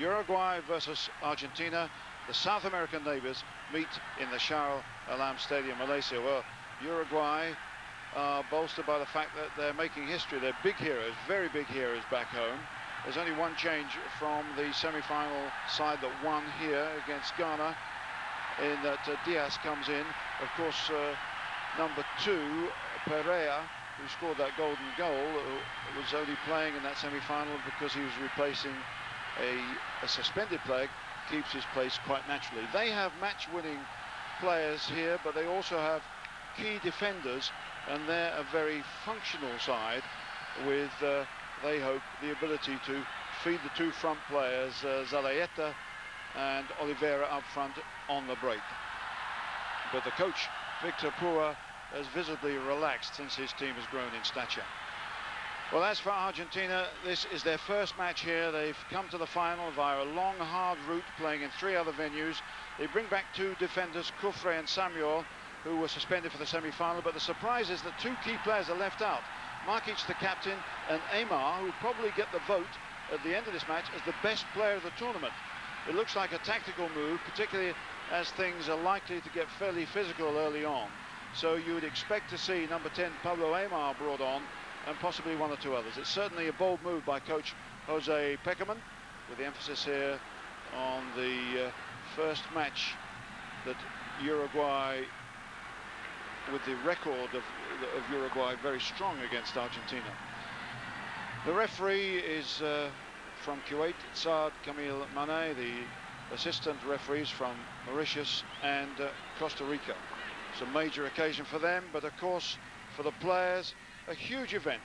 Uruguay versus Argentina. The South American neighbors meet in the Shah Alam Stadium, Malaysia. Well, Uruguay are bolstered by the fact that they're making history. They're big heroes, very big heroes back home. There's only one change from the semi-final side that won here against Ghana, in that Diaz comes in. Of course, number 2, Pereira, who scored that golden goal, was only playing in that semi-final because he was replacing a suspended player, keeps his place quite naturally. They have match-winning players here, but they also have key defenders, and they're a very functional side with, they hope, the ability to feed the two front players, Zalayeta and Oliveira up front on the break. But the coach, Victor Pua, has visibly relaxed since his team has grown in stature. Well, as for Argentina, this is their first match here. They've come to the final via a long, hard route, playing in 3 other venues. They bring back 2 defenders, Kufre and Samuel, who were suspended for the semi-final. But the surprise is that 2 key players are left out. Markic, the captain, and Aymar, who will probably get the vote at the end of this match as the best player of the tournament. It looks like a tactical move, particularly as things are likely to get fairly physical early on. So you would expect to see number 10, Pablo Aymar, brought on, and possibly 1 or 2 others. It's certainly a bold move by coach Jose Peckerman, with the emphasis here on the first match that Uruguay, with the record of Uruguay very strong against Argentina. The referee is from Kuwait, Saad Kamil Mane. The assistant referees from Mauritius and Costa Rica. It's a major occasion for them, but of course for the players, a huge event.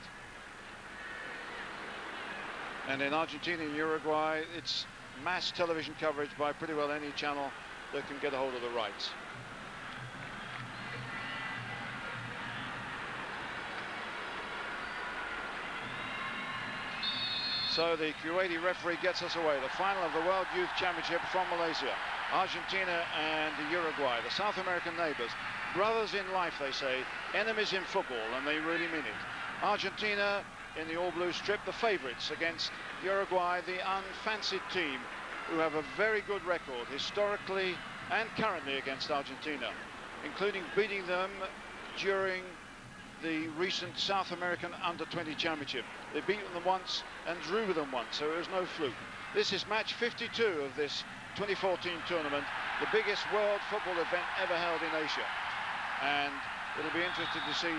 And in Argentina and Uruguay, it's mass television coverage by pretty well any channel that can get a hold of the rights. So the Kuwaiti referee gets us away. The final of the World Youth Championship from Malaysia. Argentina and Uruguay, the South American neighbors. Brothers in life, they say, enemies in football, and they really mean it. Argentina in the all-blue strip, the favourites against Uruguay, the unfancied team, who have a very good record historically and currently against Argentina, including beating them during the recent South American Under-20 Championship. They beat them once and drew with them once, so it was no fluke. This is match 52 of this 2014 tournament, the biggest world football event ever held in Asia. And it'll be interesting to see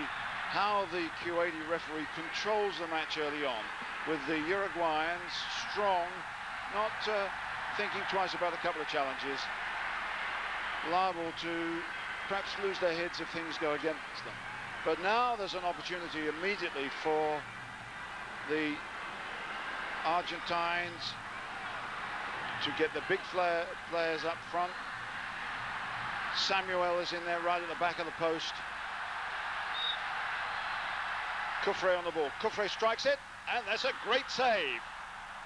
how the Kuwaiti referee controls the match early on, with the Uruguayans strong, not thinking twice about a couple of challenges, liable to perhaps lose their heads if things go against them. But now there's an opportunity immediately for the Argentines to get the big players up front. Samuel is in there right at the back of the post. Kufre on the ball. Kufre strikes it, and that's a great save.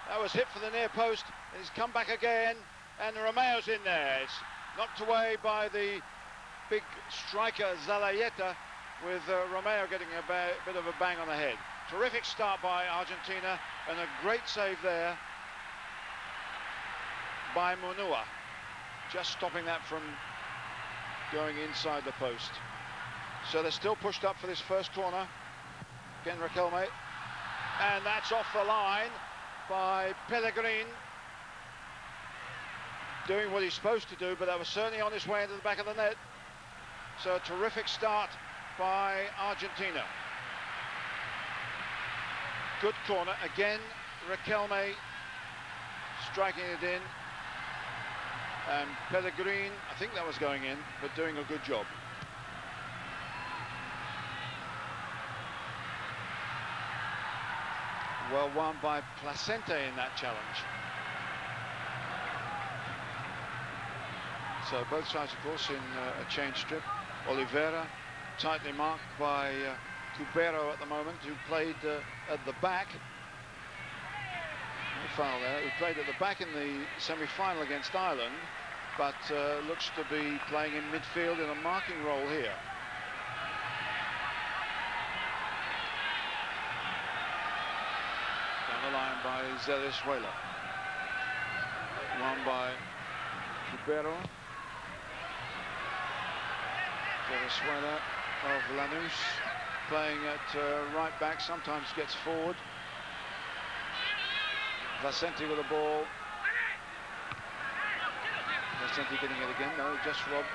That was hit for the near post, and he's come back again, and Romeo's in there. It's knocked away by the big striker Zalayeta, with Romeo getting a bit of a bang on the head. Terrific start by Argentina, and a great save there by Munua, just stopping that from going inside the post. So they're still pushed up for this first corner. Again, Riquelme, and that's off the line by Pellegrin, doing what he's supposed to do, but that was certainly on his way into the back of the net. So a terrific start by Argentina. Good corner again, Riquelme striking it in, and Pellegrin, I think that was going in, but doing a good job. Well won by Placente in that challenge. So both sides, of course, in a change strip. Oliveira tightly marked by Cubero at the moment, who played at the back. No foul there. Who played at the back in the semi-final against Ireland, but looks to be playing in midfield in a marking role here. Down the line by Zerezuela. by Ribeiro. Venezuela of Lanús playing at right back, sometimes gets forward. Vicente with the ball. Vicente getting it again, no, just robbed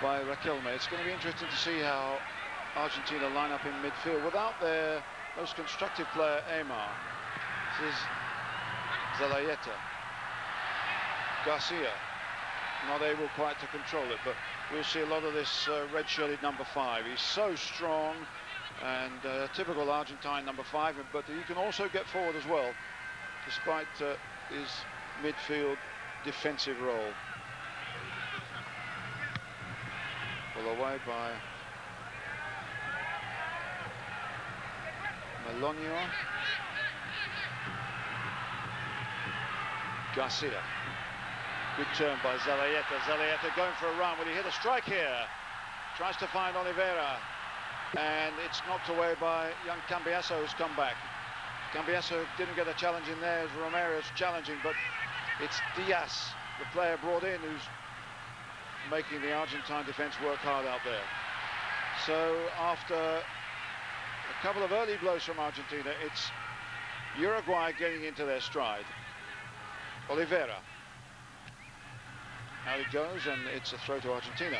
by Raquelme. It's going to be interesting to see how Argentina line up in midfield without their most constructive player, Aymar. This is Zalayeta. Garcia, not able quite to control it, but we'll see a lot of this red-shirted number 5. He's so strong and typical Argentine number 5, but he can also get forward as well, despite his midfield defensive role. Well, away by Melonio. Garcia. Good turn by Zalayeta. Zalayeta going for a run. Will he hit a strike here? Tries to find Oliveira. And it's knocked away by young Cambiasso, who's come back. Cambiasso didn't get a challenge in there as Romero's challenging, but it's Diaz, the player brought in, who's making the Argentine defense work hard out there. So after a couple of early blows from Argentina, it's Uruguay getting into their stride. Oliveira. Out it goes, and it's a throw to Argentina.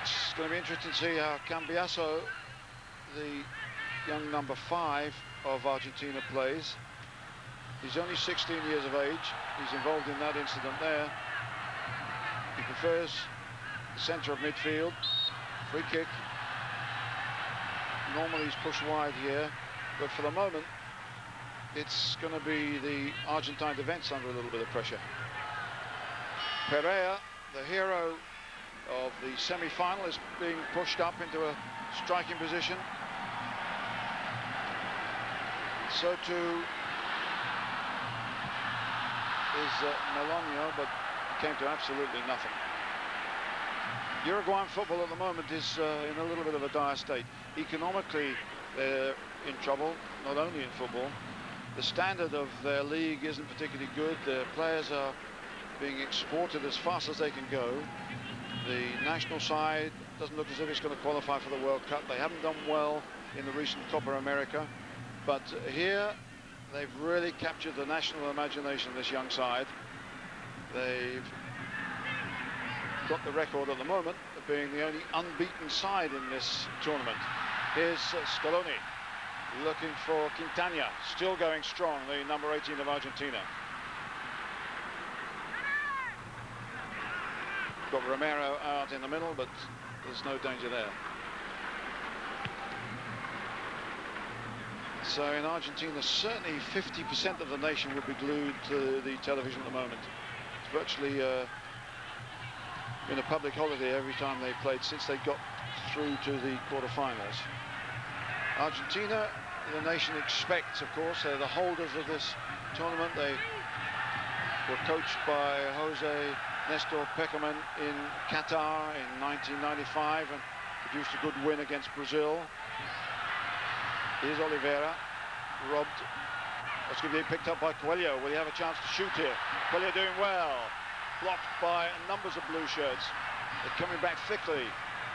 It's going to be interesting to see how Cambiasso, the young number 5 of Argentina, plays. He's only 16 years of age. He's involved in that incident there. He prefers the centre of midfield. Free kick. Normally he's pushed wide here, but for the moment it's going to be the Argentine defence under a little bit of pressure. Pereira, the hero of the semi-final, is being pushed up into a striking position. So too is Melonio, but came to absolutely nothing. Uruguayan football at the moment is in a little bit of a dire state. Economically, they're in trouble, not only in football. The standard of their league isn't particularly good. Their players are being exported as fast as they can go. The national side doesn't look as if it's going to qualify for the World Cup. They haven't done well in the recent Copa America. But here, they've really captured the national imagination of this young side. They've got the record at the moment of being the only unbeaten side in this tournament. Here's Scaloni looking for Quintana, still going strong, the number 18 of Argentina. Got Romero out in the middle, but there's no danger there. So in Argentina, certainly 50% of the nation would be glued to the television at the moment. It's virtually been a public holiday every time they played since they got through to the quarterfinals. Argentina, the nation expects, of course, they're the holders of this tournament. They were coached by Jose Nestor Peckerman in Qatar in 1995 and produced a good win against Brazil. Here's Oliveira, robbed. That's going to be picked up by Coelho. Will he have a chance to shoot here? Coelho doing well. Blocked by numbers of blue shirts. They're coming back thickly.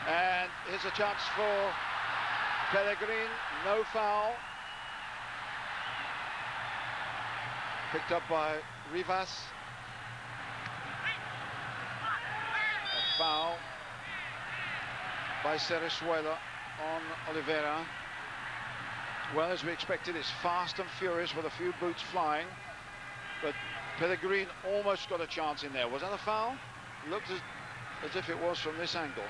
And here's a chance for Pellegrin. No foul. Picked up by Rivas. A foul by Cerezuela on Oliveira. Well, as we expected, it's fast and furious with a few boots flying, but Pellegrin almost got a chance in there. Was that a foul? Looked as if it was from this angle.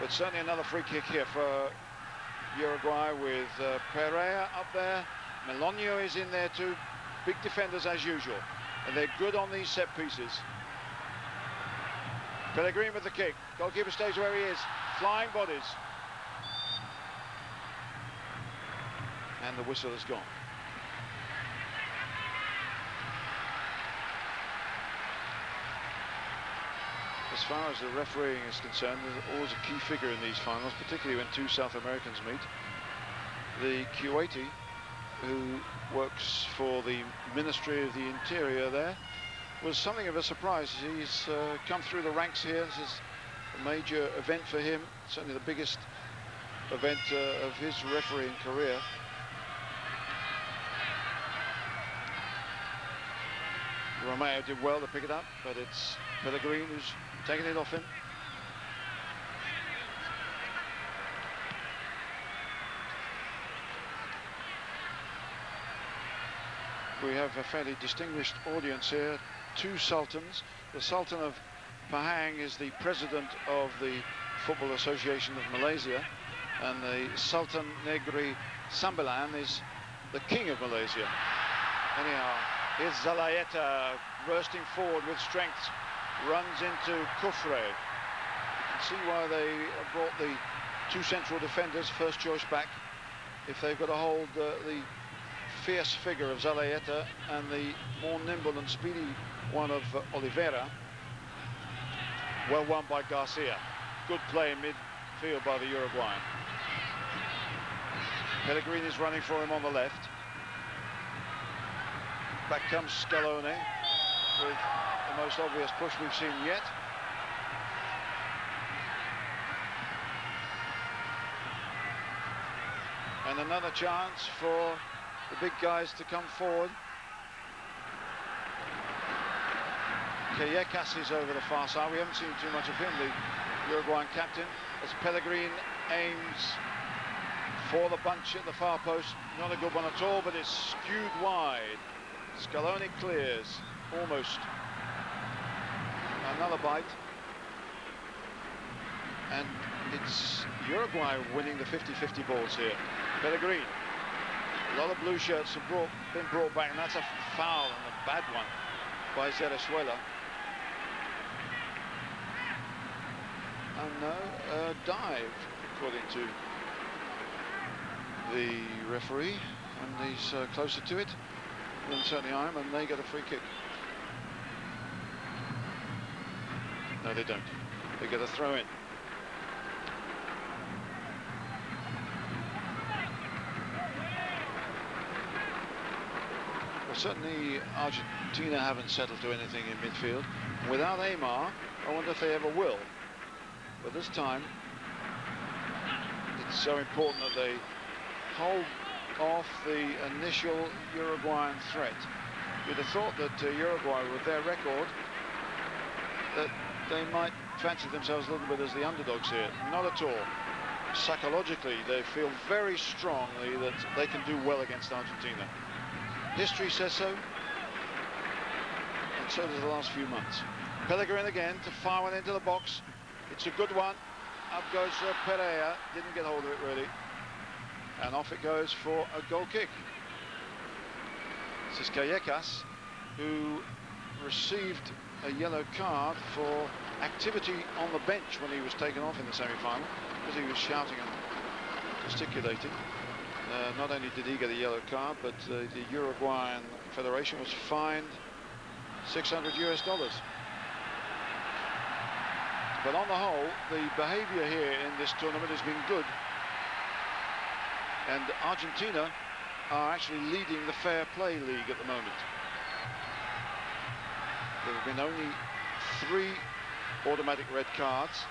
But certainly another free kick here for Uruguay with Pereira up there. Melonio is in there too. Big defenders as usual, and they're good on these set pieces. Pellegrin with the kick. Goalkeeper stays where he is. Flying bodies. And the whistle is gone. As far as the refereeing is concerned, there's always a key figure in these finals, particularly when two South Americans meet. the Kuwaiti, who works for the Ministry of the Interior there, was something of a surprise. He's come through the ranks here. This is a major event for him, certainly the biggest event of his refereeing career. Romeo did well to pick it up, but it's Pellegrini who's taking it off him. We have a fairly distinguished audience here. Two sultans. The Sultan of Pahang is the president of the Football Association of Malaysia, and the Sultan Negri Sembilan is the king of Malaysia. Anyhow, here's Zalayeta bursting forward with strength, runs into Kufre. You can see why they brought the two central defenders, first choice back, if they've got to hold the fierce figure of Zalayeta and the more nimble and speedy one of Oliveira. Well won by Garcia. Good play in midfield by the Uruguayan. Pellegrini's running for him on the left. Back comes Scaloni with the most obvious push we've seen yet. And another chance for the big guys to come forward. Callejas is over the far side. We haven't seen too much of him, the Uruguayan captain, as Pellegrini aims for the bunch at the far post. Not a good one at all, but it's skewed wide. Scaloni clears, almost. Another bite. And it's Uruguay winning the 50-50 balls here. Pellegrini. A lot of blue shirts have been brought back, and that's a foul, and a bad one by Zerezuela. And no, a dive, according to the referee, and he's closer to it than certainly I am, and they get a free kick. No, they don't. They get a throw in. Well, certainly Argentina haven't settled to anything in midfield. Without Aymar, I wonder if they ever will. But this time, it's so important that they hold off the initial Uruguayan threat. You'd have thought that Uruguay, with their record, that they might fancy themselves a little bit as the underdogs here. Not at all. Psychologically, they feel very strongly that they can do well against Argentina. History says so, and so does the last few months. Pellegrini again to fire one into the box. It's a good one. Up goes Pereira. Didn't get hold of it really. And off it goes for a goal kick. This is Callejas, who received a yellow card for activity on the bench when he was taken off in the semi-final, because he was shouting and gesticulating. Not only did he get a yellow card, but the Uruguayan Federation was fined $600 US. But on the whole, the behavior here in this tournament has been good. And Argentina are actually leading the fair play league at the moment. There have been only 3 automatic red cards,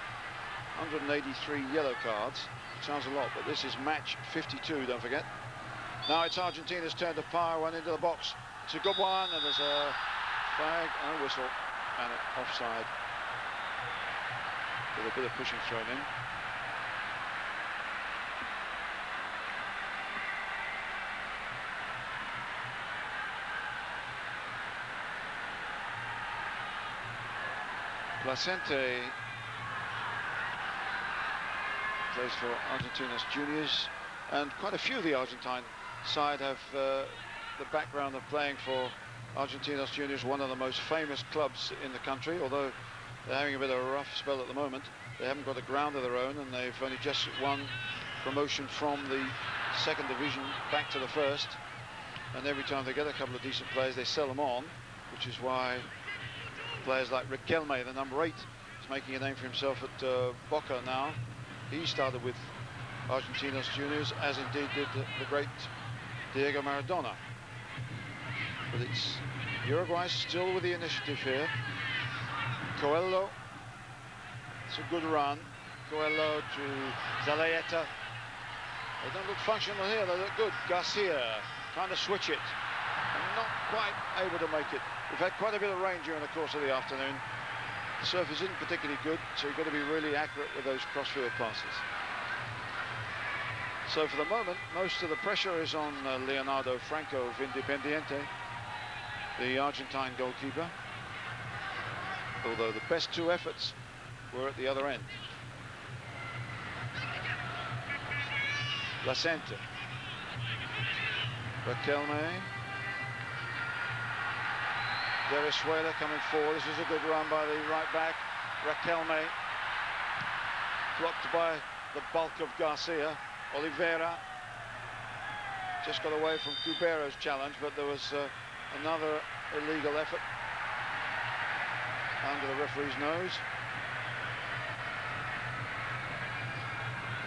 183 yellow cards. Sounds a lot, but this is match 52, don't forget. Now it's Argentina's turn to fire one into the box. It's a good one, and there's a flag and a whistle, and an offside. With a bit of pushing thrown in. Placente plays for Argentina's juniors, and quite a few of the Argentine side have the background of playing for Argentina's juniors, one of the most famous clubs in the country, although they're having a bit of a rough spell at the moment. They haven't got a ground of their own, and they've only just won promotion from the 2nd division back to the 1st. And every time they get a couple of decent players, they sell them on, which is why players like Riquelme, the number 8, is making a name for himself at Boca now. He started with Argentina's juniors, as indeed did the great Diego Maradona. But it's Uruguay still with the initiative here. Coelho, it's a good run. Coelho to Zalaeta. They don't look functional here, they look good. Garcia trying to switch it, and not quite able to make it. We've had quite a bit of rain during the course of the afternoon. The surface isn't particularly good, so you've got to be really accurate with those crossfield passes. So for the moment, most of the pressure is on Leonardo Franco of Independiente, the Argentine goalkeeper. Although the best two efforts were at the other end. Placente. Raquelme. Derisuela coming forward. This is a good run by the right back. Raquelme. Blocked by the bulk of Garcia. Oliveira. Just got away from Cubero's challenge, but there was another illegal effort under the referee's nose.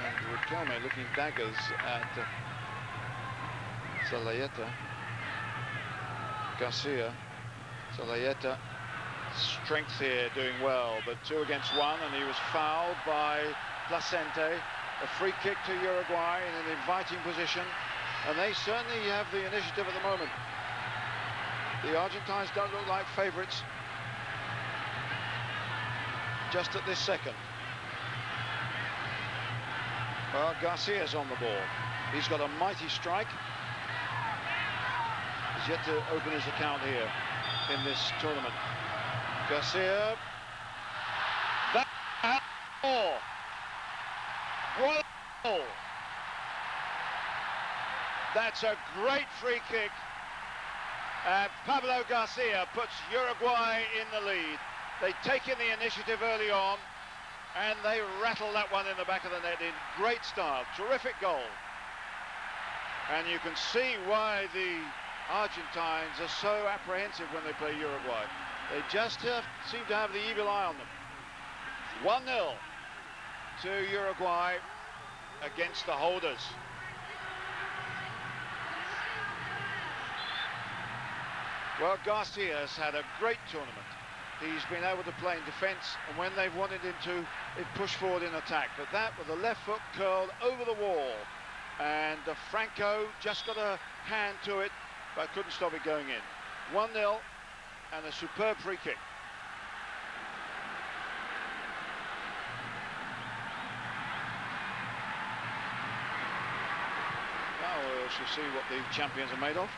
And Raquelme looking daggers at Zalaeta. Garcia. Zalaeta, strength here, doing well, but 2 against 1, and he was fouled by Placente. A free kick to Uruguay in an inviting position, and they certainly have the initiative at the moment. The Argentines don't look like favourites just at this second. Well, Garcia's on the ball. He's got a mighty strike. He's yet to open his account here in this tournament. Garcia. That ball. What a ball. That's a great free kick. And Pablo Garcia puts Uruguay in the lead. They take in the initiative early on, and they rattle that one in the back of the net in great style. Terrific goal. And you can see why the Argentines are so apprehensive when they play Uruguay. They just seem to have the evil eye on them. 1-0 to Uruguay against the holders. Well, Garcia has had a great tournament. He's been able to play in defence, and when they've wanted him to, it pushed forward in attack. But that with the left foot curled over the wall, and Franco just got a hand to it, but couldn't stop it going in. 1-0 and a superb free kick. Now we shall see what the champions are made of.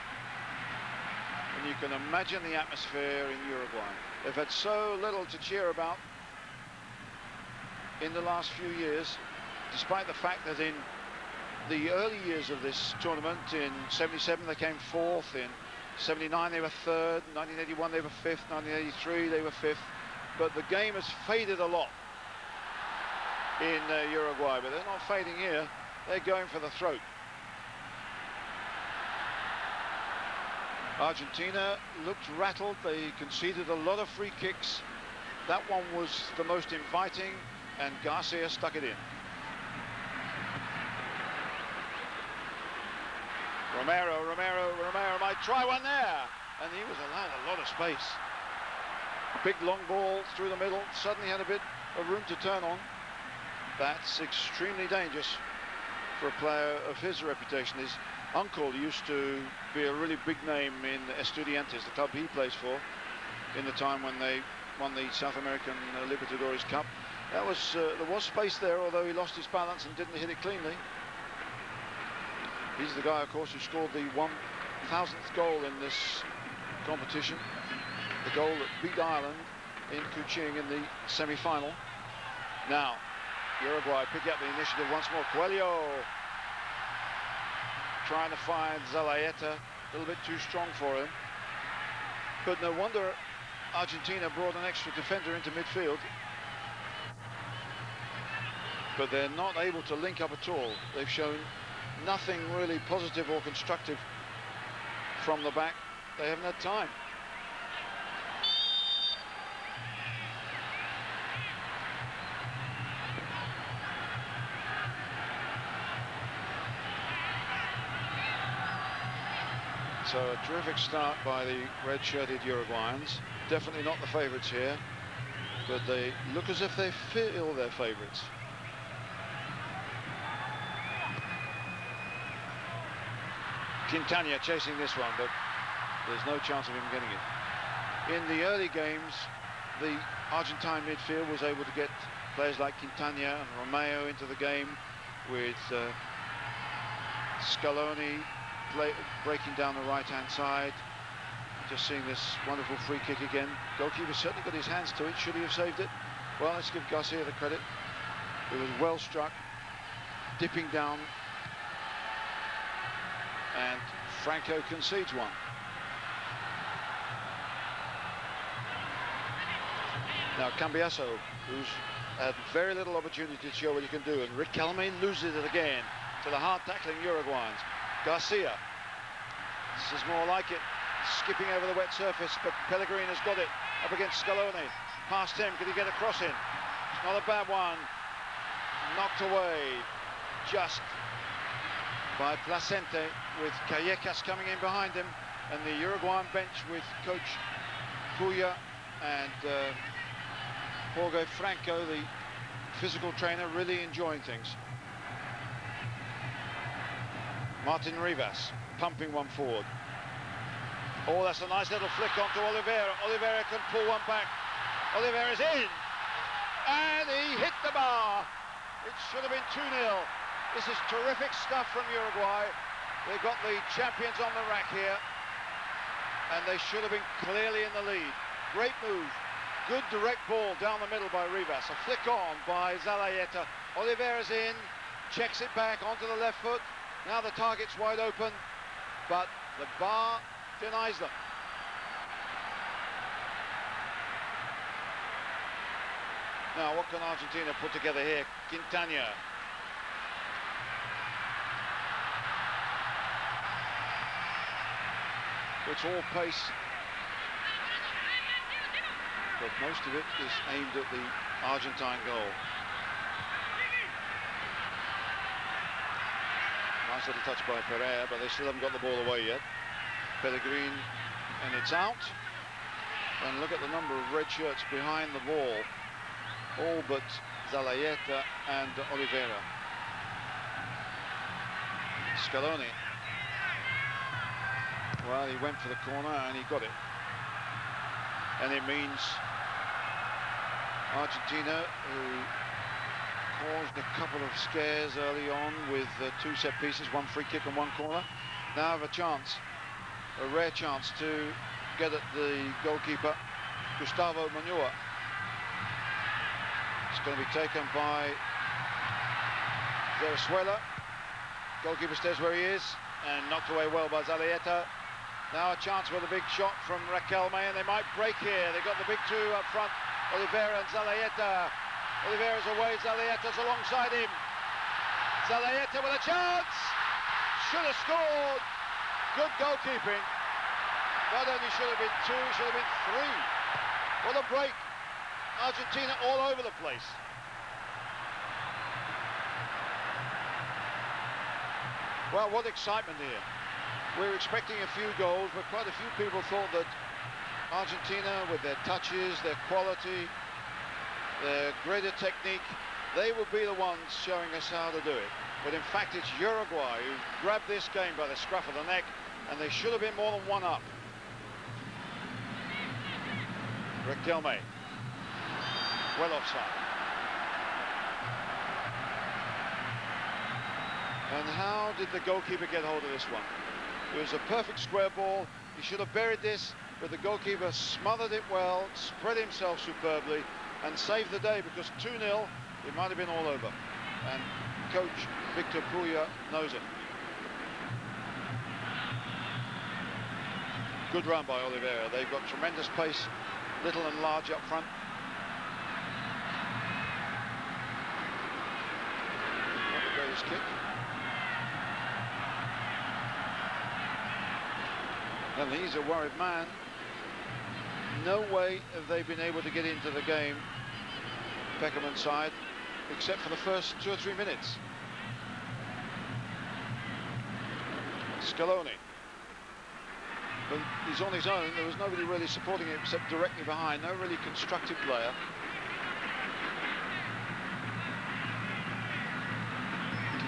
And you can imagine the atmosphere in Uruguay. They've had so little to cheer about in the last few years, despite the fact that in the early years of this tournament, in 77 they came 4th, in 79 they were 3rd, 1981 they were 5th, 1983 they were 5th, but the game has faded a lot in Uruguay, but they're not fading here, they're going for the throat. Argentina looked rattled, they conceded a lot of free kicks. That one was the most inviting, and Garcia stuck it in. Romero might try one there, and he was allowed a lot of space. Big long ball through the middle, suddenly had a bit of room to turn on. That's extremely dangerous for a player of his reputation. His uncle used to be a really big name in Estudiantes, the club he plays for, in the time when they won the South American Libertadores Cup. That was there was space there, although he lost his balance and didn't hit it cleanly. He's the guy, of course, who scored the 1,000th goal in this competition. The goal that beat Ireland in Kuching in the semi-final. Now, Uruguay pick up the initiative once more. Coelho trying to find Zalaeta, a little bit too strong for him. But no wonder Argentina brought an extra defender into midfield. But they're not able to link up at all. They've shown nothing really positive or constructive from the back. They haven't had time. So a terrific start by the red-shirted Uruguayans. Definitely not the favourites here, but they look as if they feel they're favourites. Quintana chasing this one, but there's no chance of him getting it. In the early games, the Argentine midfield was able to get players like Quintana and Romeo into the game, with Scaloni breaking down the right-hand side. Just seeing this wonderful free kick again. Goalkeeper certainly got his hands to it. Should he have saved it? Well, let's give Garcia the credit. It was well struck, dipping down, and Franco concedes one. Now Cambiaso, who's had very little opportunity to show what he can do, and Riquelme loses it again to the hard-tackling Uruguayans. Garcia, this is more like it, skipping over the wet surface, but Pellegrini has got it up against Scaloni. Past him, could he get a cross in? It's not a bad one. Knocked away just by Placente, with Callecas coming in behind him, and the Uruguayan bench with coach Puya and Jorge Franco, the physical trainer, really enjoying things. Martin Rivas pumping one forward. Oh, that's a nice little flick onto Oliveira. Oliveira can pull one back. Oliveira's in, and he hit the bar. It should have been 2-0. This is terrific stuff from Uruguay. They've got the champions on the rack here, and they should have been clearly in the lead. Great move. Good direct ball down the middle by Rivas. A flick on by Zalayeta. Oliveira's in, checks it back onto the left foot. Now the target's wide open, but the bar denies them. Now, what can Argentina put together here? Quintana. It's all pace, but most of it is aimed at the Argentine goal. Nice little touch by Pereira, but they still haven't got the ball away yet. Pellegrini, and it's out. And look at the number of red shirts behind the ball. All but Zalayeta and Oliveira. Scaloni. Well, he went for the corner and he got it. And it means Argentina, who caused a couple of scares early on with 2 set pieces, 1 free kick and 1 corner, now have a chance, a rare chance, to get at the goalkeeper, Gustavo Munua. It's going to be taken by Venezuela. Goalkeeper stays where he is, and knocked away well by Zalayeta. Now a chance with a big shot from Riquelme, and they might break here. They've got the big 2 up front, Oliveira and Zalayeta. Oliveira's away, Zalayeta's alongside him. Zalayeta with a chance! Should have scored! Good goalkeeping. Not only should have been 2, should have been 3. What a break. Argentina all over the place. Well, what excitement here. We're expecting a few goals, but quite a few people thought that Argentina, with their touches, their quality, their greater technique, they would be the ones showing us how to do it. But in fact, it's Uruguay who grabbed this game by the scruff of the neck, and they should have been more than 1 up. Riquelme, well offside. And how did the goalkeeper get hold of this one? It was a perfect square ball. He should have buried this, but the goalkeeper smothered it well, spread himself superbly, and saved the day, because 2-0, it might have been all over. And coach Victor Puya knows it. Good run by Oliveira. They've got tremendous pace, little and large up front. Not the greatest kick. And he's a worried man. No way have they been able to get into the game, Peckerman's side, except for the first 2 or 3 minutes. Scaloni. But he's on his own. There was nobody really supporting him except directly behind. No really constructive player.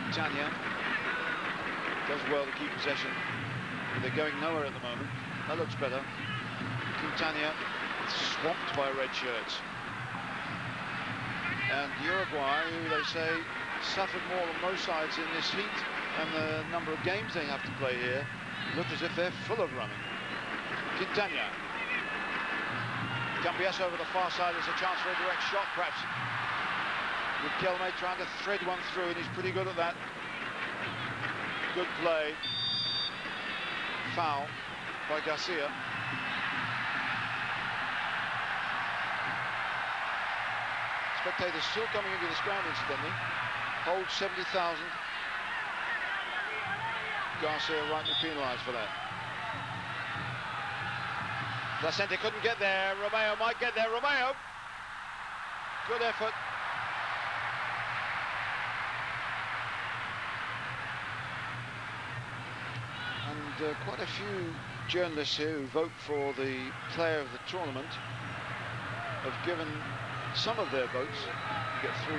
Quintana does well to keep possession, but they're going nowhere at the moment. That looks better. Quintana swamped by red shirts. And Uruguay, who they say suffered more than most sides in this heat and the number of games they have to play here, look as if they're full of running. Quintana. Cambiasso over the far side. There's a chance for a direct shot, perhaps. Riquelme trying to thread one through, and he's pretty good at that. Good play. Foul by Garcia. Spectators still coming into this ground, incidentally. Hold 70,000. Garcia rightly penalised for that. Placente couldn't get there. Romeo might get there. Romeo! Good effort. And quite a few journalists here who vote for the player of the tournament have given some of their votes. You get 3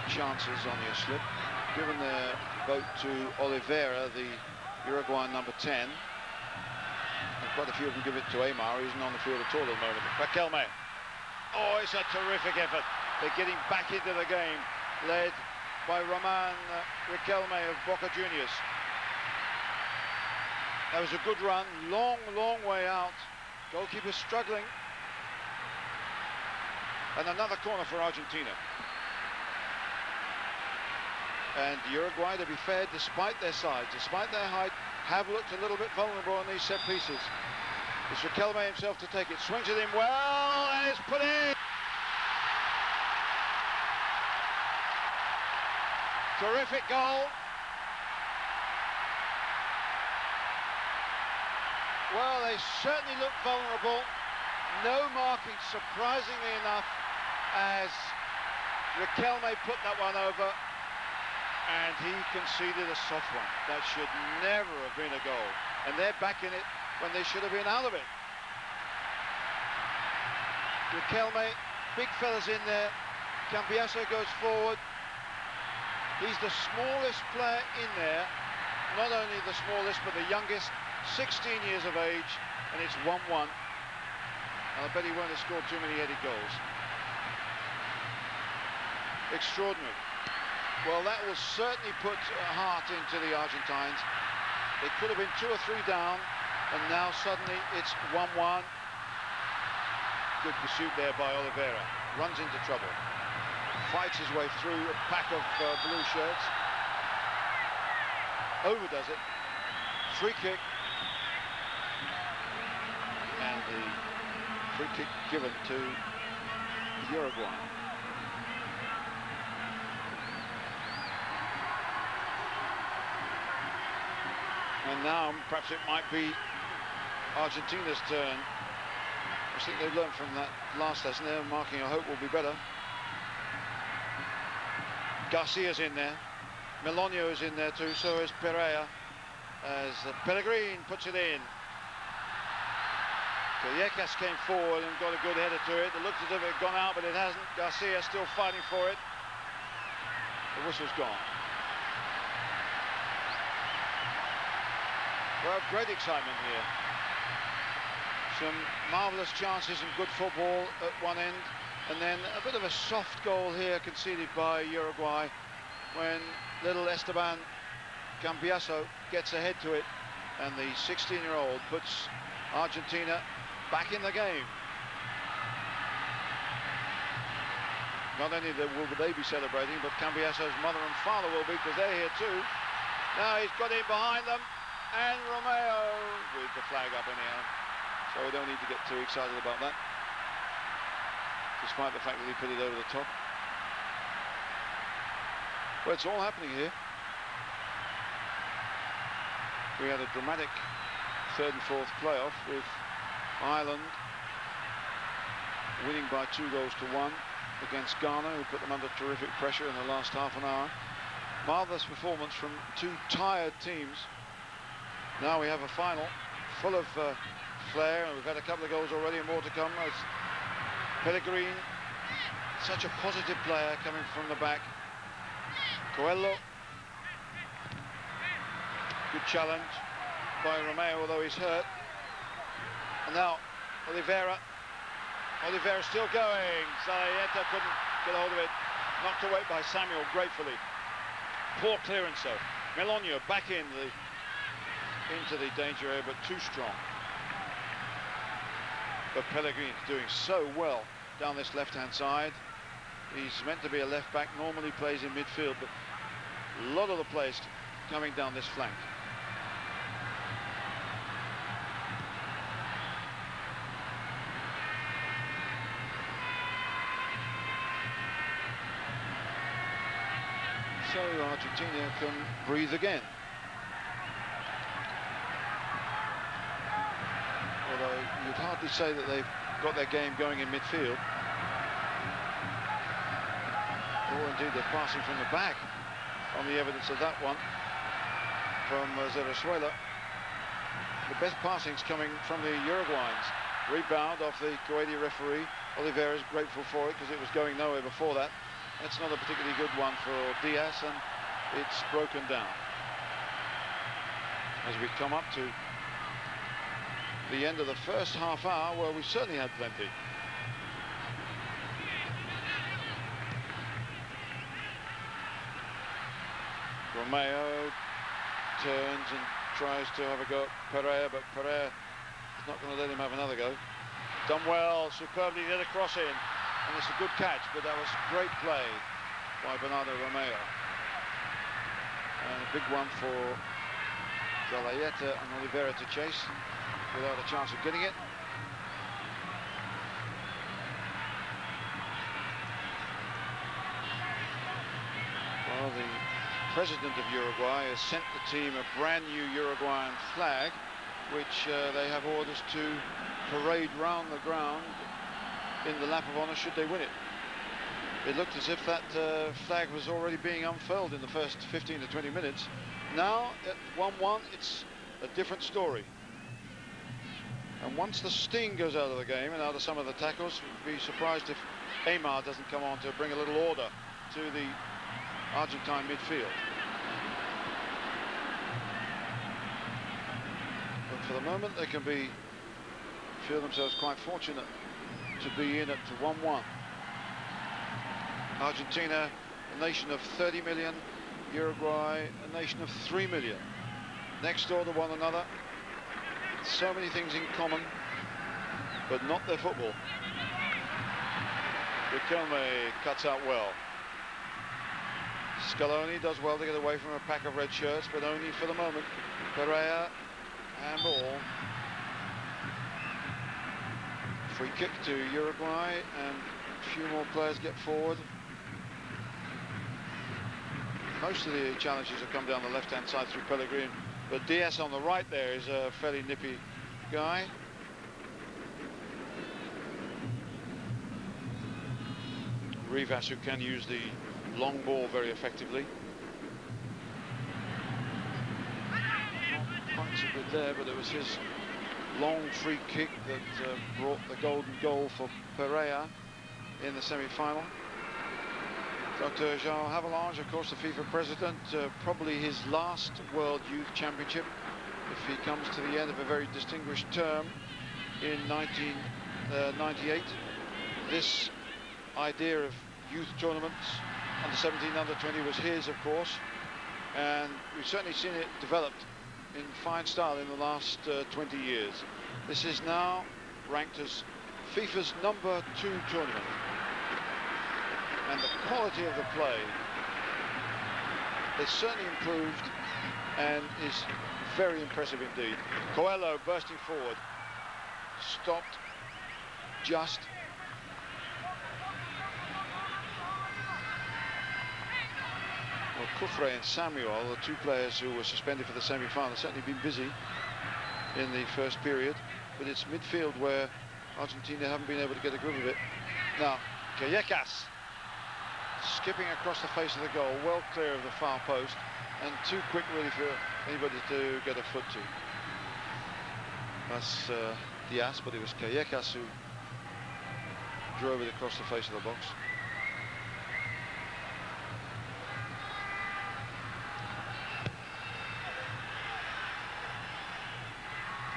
chances on your slip. Given their vote to Oliveira, the Uruguayan number 10. And quite a few of them give it to Aymar, who isn't on the field at all at the moment. Riquelme. Oh, it's a terrific effort. They're getting back into the game, led by Roman Riquelme of Boca Juniors. That was a good run, long way out. Goalkeeper struggling. And another corner for Argentina. And Uruguay, to be fair, despite their size, despite their height, have looked a little bit vulnerable on these set pieces. It's Riquelme himself to take it. Swings it in well, and it's put in. Terrific goal. Well, they certainly look vulnerable. No marking, surprisingly enough, as Riquelme put that one over. And he conceded a soft one. That should never have been a goal. And they're back in it when they should have been out of it. Riquelme, big fella's in there. Cambiasso goes forward. He's the smallest player in there. Not only the smallest, but the youngest. 16 years of age. And it's 1-1. I bet he won't have scored too many headed goals. Extraordinary. Well, that will certainly put heart into the Argentines. They could have been 2 or 3 down, and now suddenly it's 1-1. Good pursuit there by Oliveira. Runs into trouble. Fights his way through a pack of blue shirts. Overdoes it. Free kick. And the free kick given to Uruguay. And now, perhaps it might be Argentina's turn. I think they've learned from that last lesson. Their marking, I hope, will be better. Garcia's in there. Melonio is in there too, so is Pereira. As Pellegrin puts it in. Callejas came forward and got a good header to it. It looked as if it had gone out, but it hasn't. Garcia still fighting for it. The whistle's gone. Well, great excitement here. Some marvellous chances and good football at one end, and then a bit of a soft goal here conceded by Uruguay when little Esteban Cambiasso gets ahead to it, and the 16-year-old puts Argentina back in the game. Not only will they be celebrating, but Cambiasso's mother and father will be, because they're here too. Now he's got it behind them. And Romeo with the flag up anyhow, so we don't need to get too excited about that, despite the fact that he put it over the top. Well, it's all happening here. We had a dramatic 3rd and 4th playoff with Ireland winning by 2-1 against Ghana, who put them under terrific pressure in the last half an hour. Marvellous performance from 2 tired teams. Now we have a final full of flair, and we've had a couple of goals already and more to come. As Pellegrini, such a positive player coming from the back. Coelho, good challenge by Romeo, although he's hurt. And now Oliveira still going. Zalaeta couldn't get a hold of it. Knocked away by Samuel gratefully. Poor clearance though. Melogno back into the danger area, but too strong. But Pellegrini doing so well down this left-hand side. He's meant to be a left back, normally plays in midfield, but a lot of the players coming down this flank. So Argentina can breathe again. Although you'd hardly say that they've got their game going in midfield. Or indeed they're passing from the back, on the evidence of that one from Venezuela. The best passing's coming from the Uruguayans. Rebound off the Kuwaiti referee. Oliveira's grateful for it because it was going nowhere before that. That's not a particularly good one for Diaz, and it's broken down. As we come up to the end of the first half hour, where we certainly had plenty. Romeo turns and tries to have a go at Pereira, but Pereira is not going to let him have another go. Done well, superbly, the other cross in. And it's a good catch, but that was great play by Bernardo Romeo. And a big one for Zalaeta and Oliveira to chase without a chance of getting it. Well, the president of Uruguay has sent the team a brand new Uruguayan flag, which they have orders to parade round the ground in the lap of honour should they win it. It looked as if that flag was already being unfurled in the first 15 to 20 minutes. Now at 1-1, it's a different story. And once the sting goes out of the game and out of some of the tackles, we'd be surprised if Aymar doesn't come on to bring a little order to the Argentine midfield. But for the moment, they can feel themselves quite fortunate to be in at 1-1. Argentina, a nation of 30 million, Uruguay, a nation of 3 million. Next door to one another, so many things in common, but not their football. Riquelme cuts out well. Scaloni does well to get away from a pack of red shirts, but only for the moment. Pereira, and ball. Free kick to Uruguay, and a few more players get forward. Most of the challenges have come down the left-hand side through Pellegrini, but Diaz on the right there is a fairly nippy guy. Rivas, who can use the long ball very effectively. Not quite so good there, but it was his long free kick that brought the golden goal for Pereira in the semi-final. Dr. Jean Havelange, of course, the FIFA president, probably his last World Youth Championship if he comes to the end of a very distinguished term in 1998. This idea of youth tournaments, under 17, under 20, was his, of course, and we've certainly seen it developed in fine style in the last 20 years. This is now ranked as FIFA's #2 tournament, and the quality of the play has certainly improved and is very impressive indeed. Coelho bursting forward, stopped just. Well, Kufre and Samuel, the two players who were suspended for the semi-final, have certainly been busy in the first period, but it's midfield where Argentina haven't been able to get a grip of it. Now, Callecas skipping across the face of the goal, well clear of the far post, and too quick really for anybody to get a foot to. That's Diaz, but it was Callejas who drove it across the face of the box.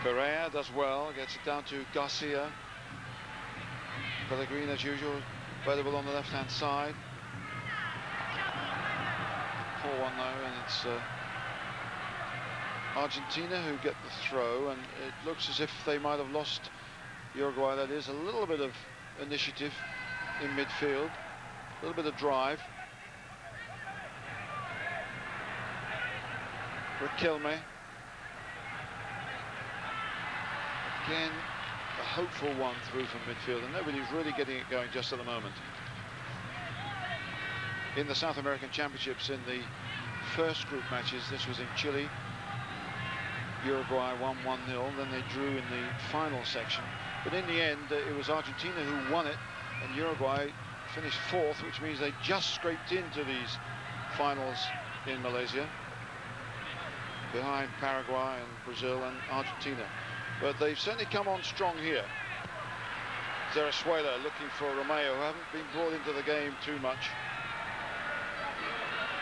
Pereira does well, gets it down to Garcia. Pellegrini, as usual, available on the left-hand side. Poor one though, and it's Argentina who get the throw, and it looks as if they might have lost Uruguay. That is a little bit of initiative in midfield, a little bit of drive. Riquelme. Again, a hopeful one through from midfield, and nobody's really getting it going just at the moment. In the South American Championships, in the first group matches, this was in Chile, Uruguay won 1-0, then they drew in the final section. But in the end, it was Argentina who won it, and Uruguay finished fourth, which means they just scraped into these finals in Malaysia, behind Paraguay and Brazil and Argentina. But they've certainly come on strong here. Zerezuela looking for Romeo, who haven't been brought into the game too much.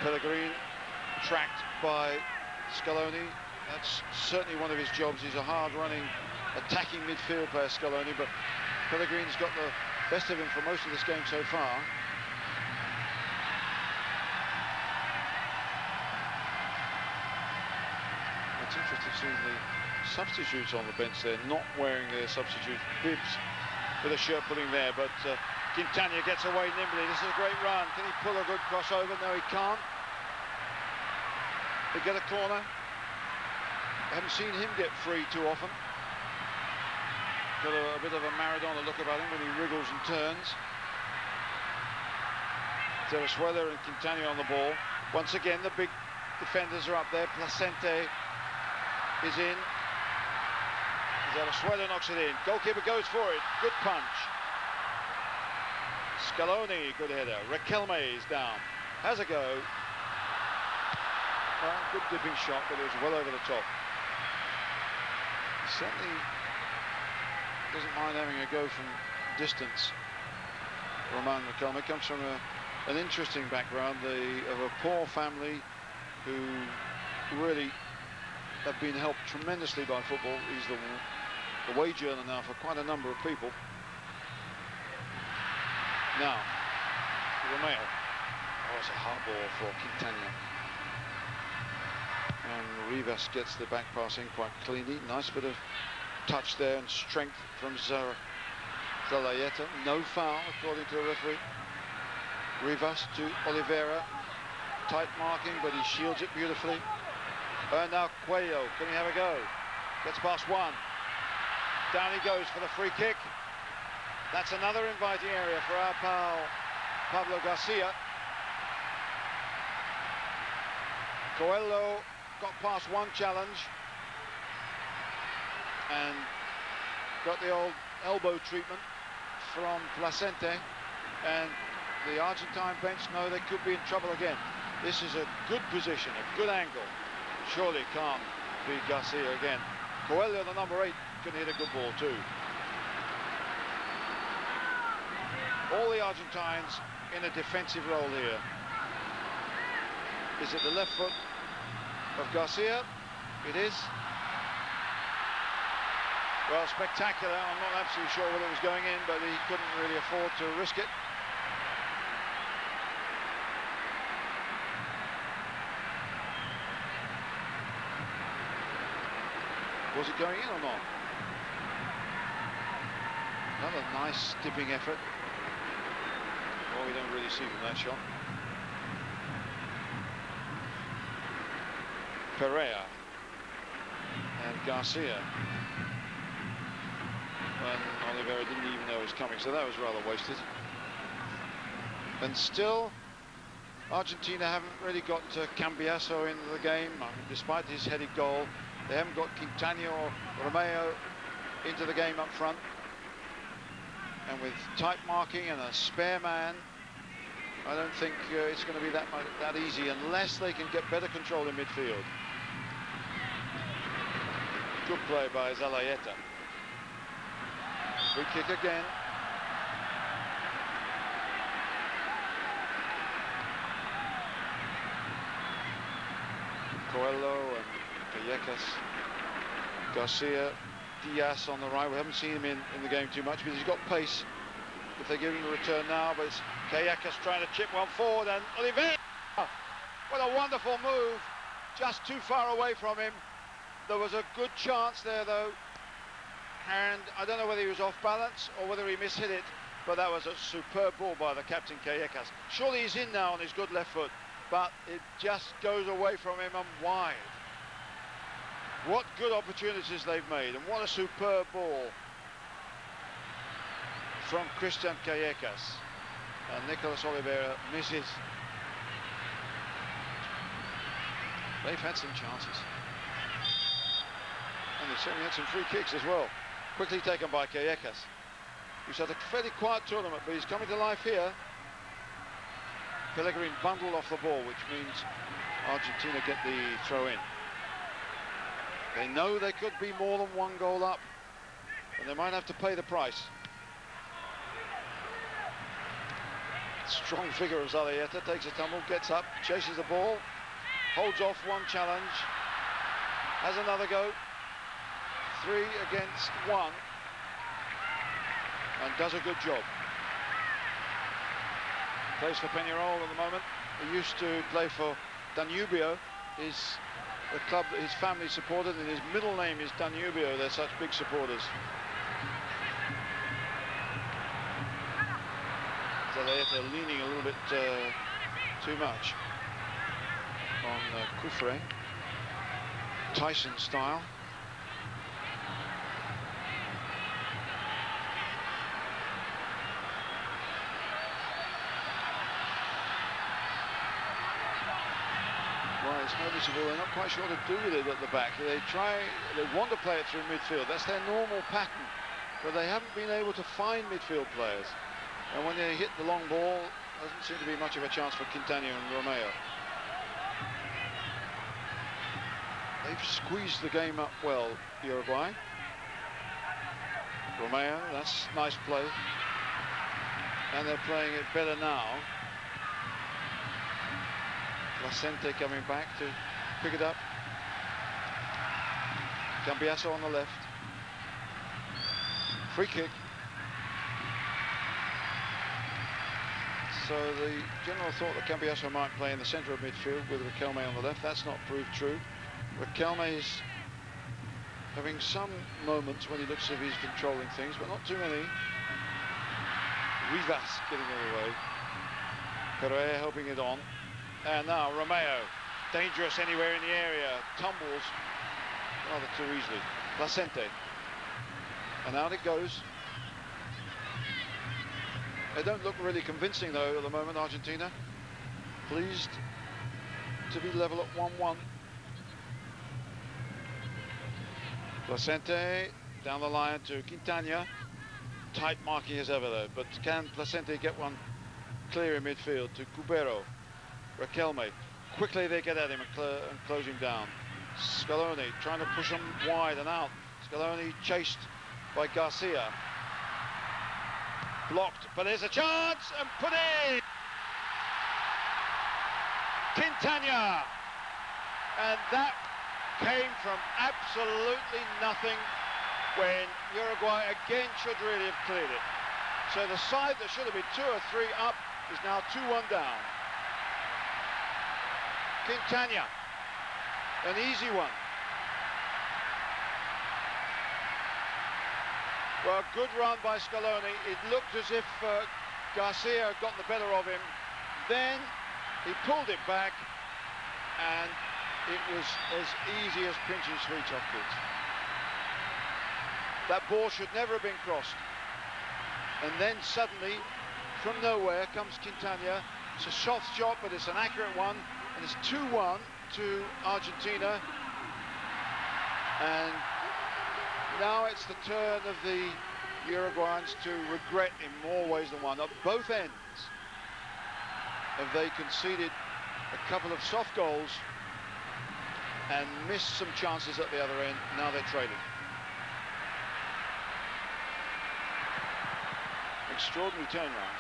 Pellegrini tracked by Scaloni. That's certainly one of his jobs. He's a hard-running, attacking midfield player, Scaloni, but Pellegrini's got the best of him for most of this game so far. It's interesting seeing the substitutes on the bench there, not wearing their substitute bibs with a shirt pulling there, but Quintana gets away nimbly. This is a great run. Can he pull a good crossover? No, he can't. They get a corner. I haven't seen him get free too often. Got a bit of a Maradona look about him when he wriggles and turns. Zerezuela and Quintana on the ball. Once again, the big defenders are up there. Placente is in. Zerezuela knocks it in. Goalkeeper goes for it. Good punch. Scaloni, good header. Riquelme is down. Has a go. Good dipping shot, but it was well over the top. He certainly doesn't mind having a go from distance. Roman Riquelme comes from an interesting background, of a poor family who really have been helped tremendously by football. He's the wage earner now for quite a number of people. Now, Romeo. Oh, it's a hard ball for Quintana. And Rivas gets the back pass in quite cleanly. Nice bit of touch there and strength from Zalayeta. No foul, according to the referee. Rivas to Oliveira. Tight marking, but he shields it beautifully. And now Coelho, can he have a go? Gets past one. Down he goes for the free kick. That's another inviting area for our pal Pablo Garcia. Coelho got past one challenge and got the old elbow treatment from Placente, and the Argentine bench know they could be in trouble again. This is a good position, a good angle. Surely can't be Garcia again. Coelho, the number 8, can hit a good ball too. All the Argentines in a defensive role here. Is it the left foot of Garcia? It is. Well, spectacular. I'm not absolutely sure whether it was going in, but he couldn't really afford to risk it. Was it going in or not? Another nice dipping effort. Well, we don't really see from that shot. Pereira and Garcia. And Oliveira didn't even know it was coming, so that was rather wasted. And still, Argentina haven't really got Cambiaso into the game. I mean, despite his headed goal, they haven't got Quintana or Romeo into the game up front. And with tight marking and a spare man, I don't think it's going to be that easy unless they can get better control in midfield. Good play by Zalayeta. Free kick again. Coelho and Callejas. Garcia, Diaz on the right. We haven't seen him in the game too much, but he's got pace. If they give him a return now, but it's Callejas trying to chip one forward, and Oliveira! What a wonderful move. Just too far away from him. There was a good chance there, though. And I don't know whether he was off balance or whether he mishit it, but that was a superb ball by the captain, Callejas. Surely he's in now on his good left foot, but it just goes away from him and wide. What good opportunities they've made, and what a superb ball from Christian Callejas. And Nicolas Oliveira misses. They've had some chances. And they've certainly had some free kicks as well. Quickly taken by Callejas, who's had a fairly quiet tournament, but he's coming to life here. Pellegrini bundled off the ball, which means Argentina get the throw in. They know they could be more than one goal up, and they might have to pay the price. Strong figure of Zalayeta, takes a tumble, gets up, chases the ball, holds off one challenge, has another go. 3 against 1, and does a good job. Plays for Peñarol at the moment. He used to play for Danubio, the club that his family supported, and his middle name is Danubio. They're such big supporters. Zalayeta leaning a little bit too much on Kufre, Tyson style. It's noticeable they're not quite sure what to do with it at the back. They want to play it through midfield. That's their normal pattern, but they haven't been able to find midfield players. And when they hit the long ball, doesn't seem to be much of a chance for Quintana and Romeo. They've squeezed the game up well, Uruguay. Romeo, that's nice play. And they're playing it better now. Placente coming back to pick it up. Cambiasso on the left. Free kick. So the general thought that Cambiasso might play in the centre of midfield with Riquelme on the left. That's not proved true. Riquelme is having some moments when he looks as if he's controlling things, but not too many. Rivas getting in the way. Pereira helping it on. And now Romeo, dangerous anywhere in the area, tumbles rather too easily. Placente, and out it goes. They don't look really convincing though at the moment, Argentina. Pleased to be level at 1-1. Placente down the line to Quintana. Tight marking as ever though, but can Placente get one clear in midfield to Cubero? Riquelme, quickly they get at him and close him down. Scaloni trying to push him wide and out. Scaloni chased by Garcia. Blocked, but there's a chance and put in! Quintana! And that came from absolutely nothing when Uruguay again should really have cleared it. So the side that should have been 2 or 3 up is now 2-1 down. Quintana, an easy one. Well, good run by Scaloni. It looked as if Garcia got the better of him. Then he pulled it back, and it was as easy as pinching sweet chocolates. That ball should never have been crossed. And then suddenly, from nowhere, comes Quintana. It's a soft shot, but it's an accurate one. And it's 2-1 to Argentina. And now it's the turn of the Uruguayans to regret in more ways than one. At both ends have they conceded a couple of soft goals and missed some chances at the other end. Now they're trailing. Extraordinary turnaround.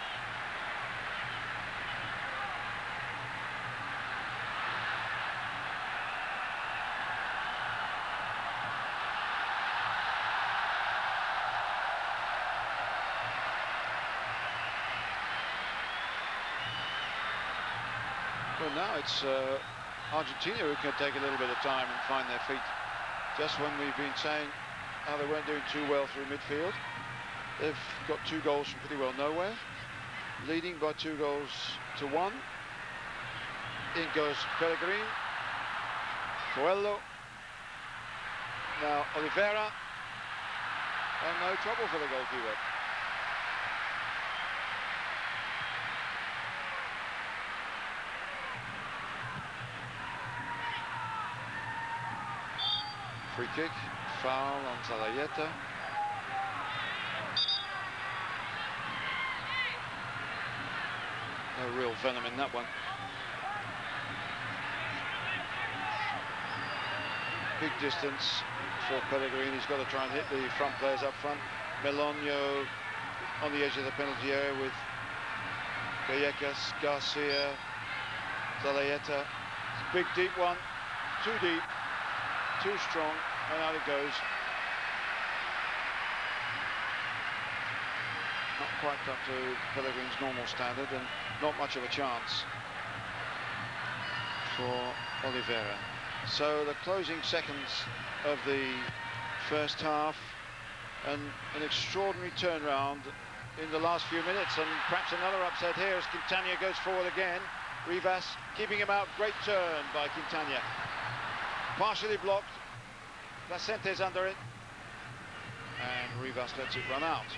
Well, now it's Argentina who can take a little bit of time and find their feet. Just when we've been saying how they weren't doing too well through midfield, they've got 2 goals from pretty well nowhere, leading by 2-1. In goes Pellegrini, Coelho, now Oliveira, and no trouble for the goalkeeper. Free kick, foul on Zalayeta. No real venom in that one. Big distance for Pellegrini. He's got to try and hit the front players up front. Melonio on the edge of the penalty area with Gallegos, Garcia, Zalayeta. Big deep one, too deep, too strong, and out it goes. Not quite up to Pellegrini's normal standard, and not much of a chance for Oliveira. So the closing seconds of the first half, and an extraordinary turnaround in the last few minutes, and perhaps another upset here as Quintana goes forward again. Rivas keeping him out. Great turn by Quintana. Partially blocked. Placente's under it, and Rivas lets it run out.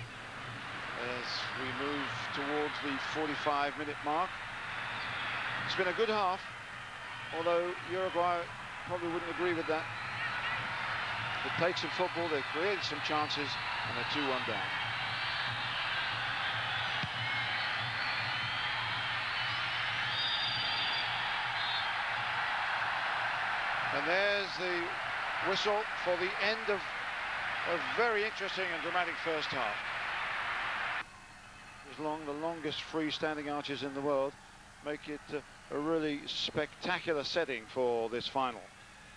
As we move towards the 45-minute mark. It's been a good half, although Uruguay probably wouldn't agree with that. They played some football, they created some chances, and they're 2-1 down. And there's the whistle for the end of a very interesting and dramatic first half. The longest freestanding arches in the world make it a really spectacular setting for this final,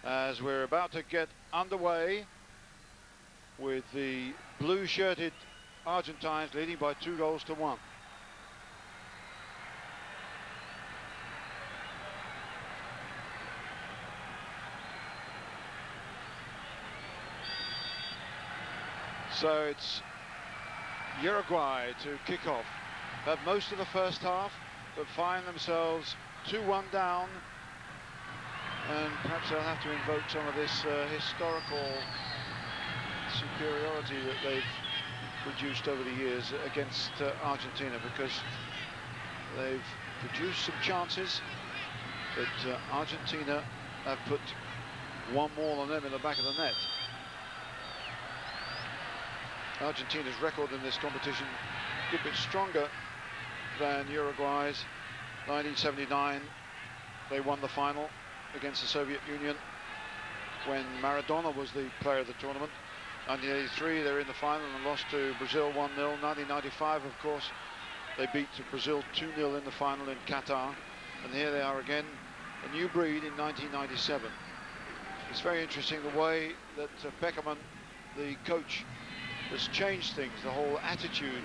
as we're about to get underway with the blue-shirted Argentines leading by 2-1. So it's Uruguay to kick off, have most of the first half, but find themselves 2-1 down, and perhaps they'll have to invoke some of this historical superiority that they've produced over the years against Argentina, because they've produced some chances, but Argentina have put one more on them in the back of the net. Argentina's record in this competition a good bit stronger than Uruguay's. 1979, they won the final against the Soviet Union when Maradona was the player of the tournament. 1983, they're in the final and lost to Brazil 1-0. 1995, of course, they beat Brazil 2-0 in the final in Qatar. And here they are again, a new breed in 1997. It's very interesting the way that Peckerman, the coach, has changed things, the whole attitude,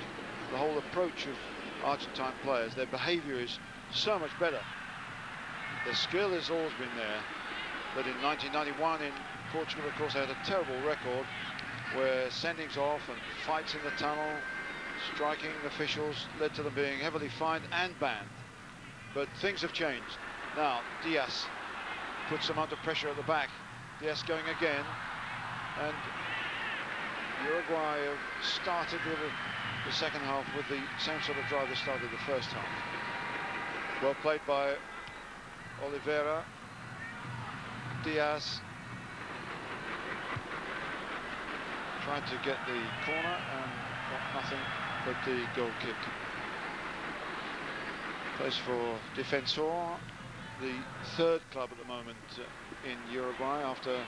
the whole approach of Argentine players. Their behavior is so much better. Their skill has always been there, but in 1991 in Portugal, of course, they had a terrible record where sendings off and fights in the tunnel, striking officials, led to them being heavily fined and banned. But things have changed. Now Diaz puts them under pressure at the back. Diaz going again, and Uruguay have started the second half with the same sort of drive they started the first half. Well played by Oliveira. Diaz tried to get the corner and got nothing but the goal kick. Plays for Defensor. the third club at the moment in Uruguay after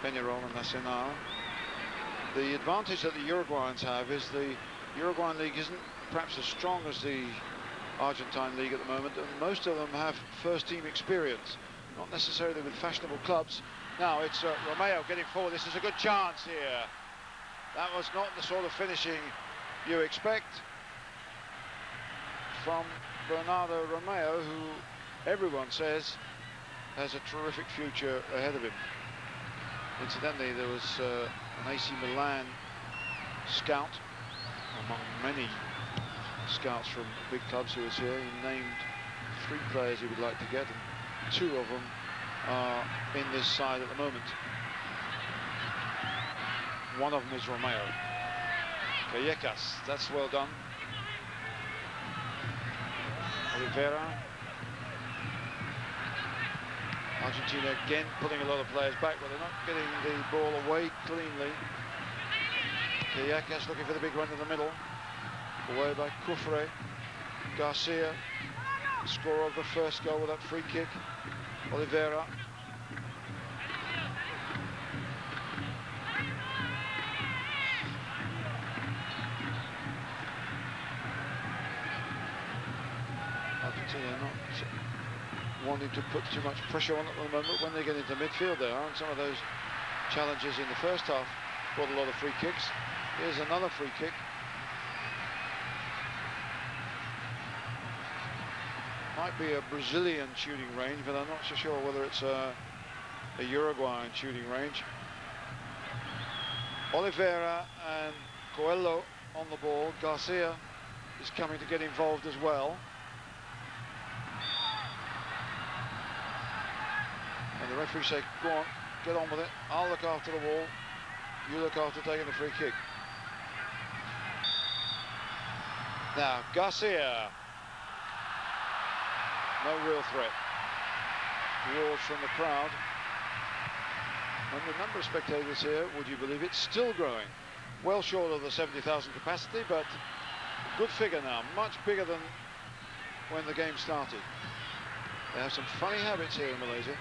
Peñarol and Nacional. The advantage that the Uruguayans have is the Uruguayan league isn't perhaps as strong as the Argentine league at the moment, and most of them have first team experience, not necessarily with fashionable clubs. Now it's Romeo getting forward. This is a good chance here. That was not the sort of finishing you expect from Bernardo Romeo, who everyone says has a terrific future ahead of him. Incidentally, there was an AC Milan scout among many scouts from big clubs who was here. He named 3 players he would like to get, and 2 of them are in this side at the moment. One of them is Romeo. Callecas, that's well done. Oliveira. Argentina again pulling a lot of players back, but they're not getting the ball away cleanly. Callecas looking for the big run in the middle. Away by Cufre. Garcia, scorer of the first goal with that free kick. Oliveira. Argentina not wanting to put too much pressure on at the moment. When they get into midfield there, and some of those challenges in the first half brought a lot of free kicks. Here's another free kick. Might be a Brazilian shooting range, but I'm not so sure whether it's a Uruguayan shooting range. Oliveira and Coelho on the ball. Garcia is coming to get involved as well. And the referee say, go on, get on with it. I'll look after the ball. You look after taking the free kick. Now, Garcia. No real threat. Roars from the crowd. And the number of spectators here, would you believe it, still growing. Well short of the 70,000 capacity, but good figure now. Much bigger than when the game started. They have some funny habits here in Malaysia.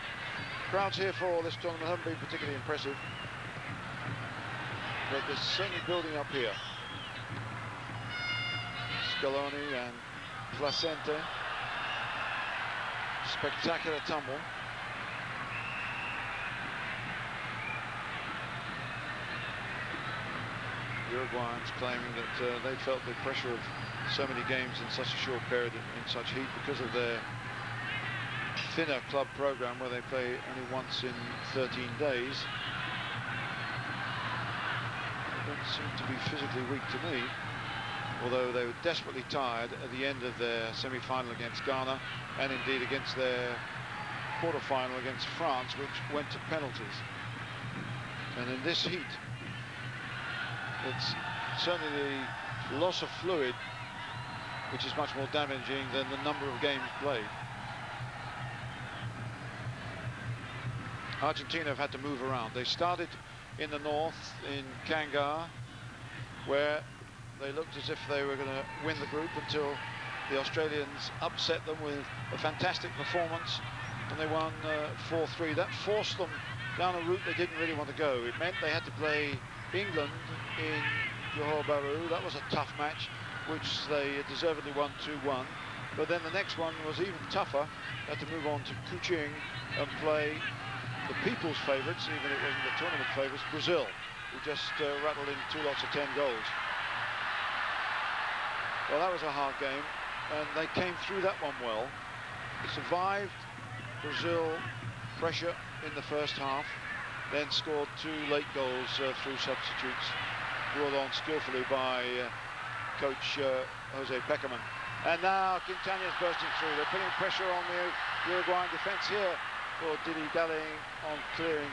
Crowds here for this tournament haven't been particularly impressive, but they're certainly building up here. Scaloni and Placente. Spectacular tumble. Uruguayans claiming that they felt the pressure of so many games in such a short period in such heat because of their thinner club program where they play only once in 13 days. They don't seem to be physically weak to me, although they were desperately tired at the end of their semi-final against Ghana, and indeed against their quarter-final against France, which went to penalties. And in this heat, it's certainly the loss of fluid which is much more damaging than the number of games played. Argentina have had to move around. They started in the north, in Kangar, where they looked as if they were going to win the group until the Australians upset them with a fantastic performance, and they won 4-3. That forced them down a route they didn't really want to go. It meant they had to play England in Johor Bahru. That was a tough match, which they deservedly won 2-1. But then the next one was even tougher. They had to move on to Kuching and play the people's favourites, even if it wasn't the tournament favourites, Brazil, who just rattled in 2 lots of 10 goals. Well, that was a hard game, and they came through that one well. Survived Brazil pressure in the first half, then scored 2 late goals through substitutes, brought on skillfully by coach Jose Peckerman. And now Quintana's bursting through. They're putting pressure on the Uruguayan defence here for Didi dallying on clearing,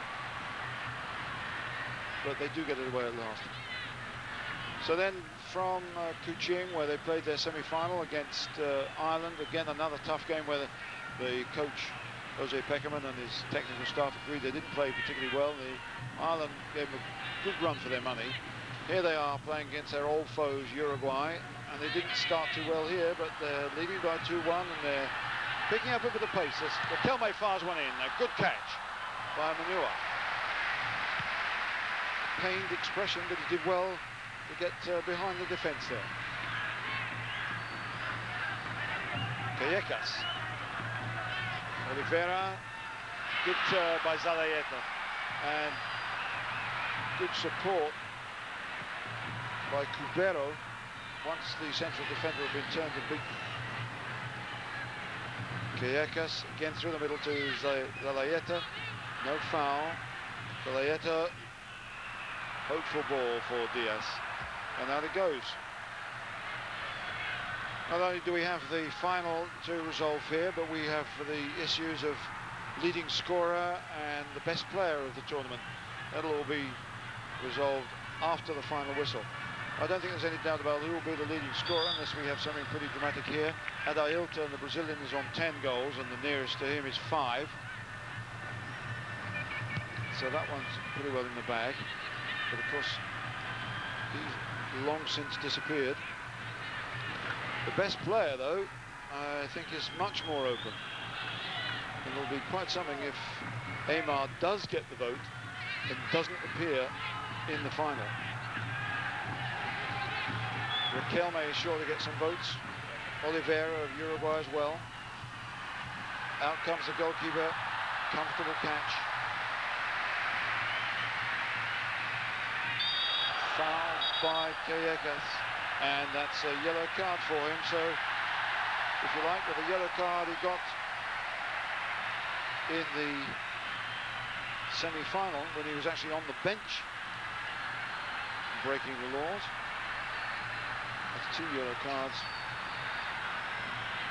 but they do get it away at last. So then from Kuching, where they played their semi-final against Ireland, again another tough game where the coach Jose Peckerman and his technical staff agreed they didn't play particularly well. Ireland gave them a good run for their money. Here they are playing against their old foes Uruguay, and they didn't start too well here, but they're leading by 2-1 and they're picking up a bit of pace. Riquelme fires one in. A good catch by Manua. Pained expression, but he did well to get behind the defence there. Callecas. Oliveira. Good by Zalayeta. And good support by Cubero once the central defender had been turned and beaten. Callecas again through the middle to Zalayeta. No foul. Zalayeta. Hopeful ball for Diaz. And out it goes. Not only do we have the final to resolve here, but we have the issues of leading scorer and the best player of the tournament. That'll all be resolved after the final whistle. I don't think there's any doubt about who will be the leading scorer unless we have something pretty dramatic here. Adailton, the Brazilian, is on 10 goals and the nearest to him is 5. So that one's pretty well in the bag. But of course, he's long since disappeared. The best player, though, I think is much more open. And it'll be quite something if Aymar does get the vote and doesn't appear in the final. Riquelme is sure to get some votes. Oliveira of Uruguay as well. Out comes the goalkeeper. Comfortable catch. Foul by Callecas. And that's a yellow card for him. So, if you like, with a yellow card he got in the semi-final when he was actually on the bench, breaking the laws. That's 2 yellow cards,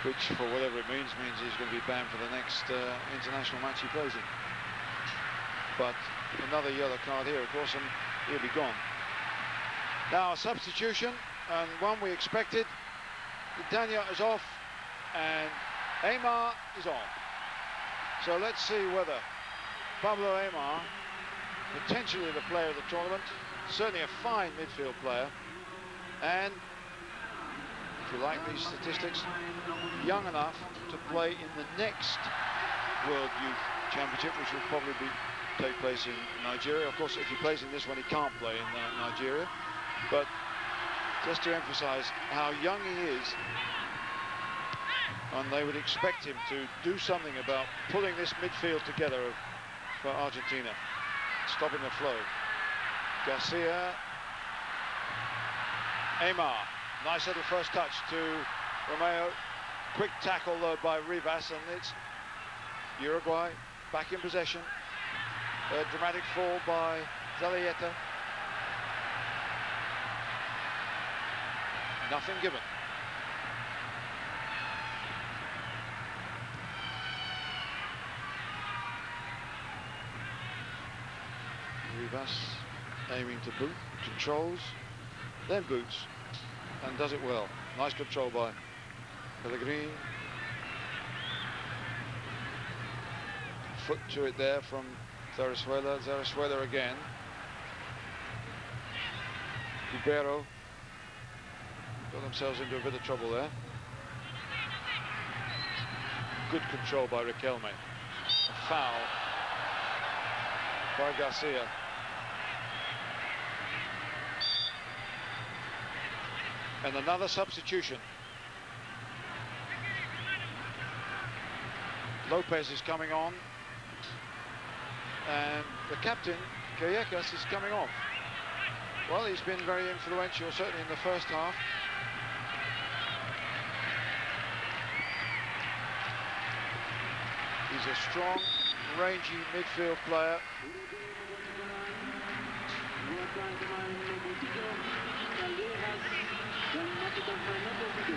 which, for whatever it means he's going to be banned for the next international match he plays in. But another yellow card here, of course, and he'll be gone. Now a substitution, and one we expected. Dania is off, and Aymar is on. So let's see whether Pablo Aymar, potentially the player of the tournament, certainly a fine midfield player, and if you like these statistics, young enough to play in the next World Youth Championship, which will probably take place in Nigeria. Of course, if he plays in this one, he can't play in Nigeria. But just to emphasize how young he is, and they would expect him to do something about pulling this midfield together for Argentina, stopping the flow. Garcia, Aymar, nice little first touch to Romeo. Quick tackle though by Rivas, and it's Uruguay back in possession. A dramatic fall by Zalayeta. Nothing given. Rivas aiming to boot, controls, then boots, and does it well. Nice control by Pellegrini. Foot to it there from Zarzuela. Zarzuela again. Cubero got themselves into a bit of trouble there. Good control by Riquelme. A foul by Garcia. And another substitution. Lopez is coming on, and the captain, Callecas, is coming off. Well, he's been very influential, certainly in the first half. He's a strong, rangy midfield player.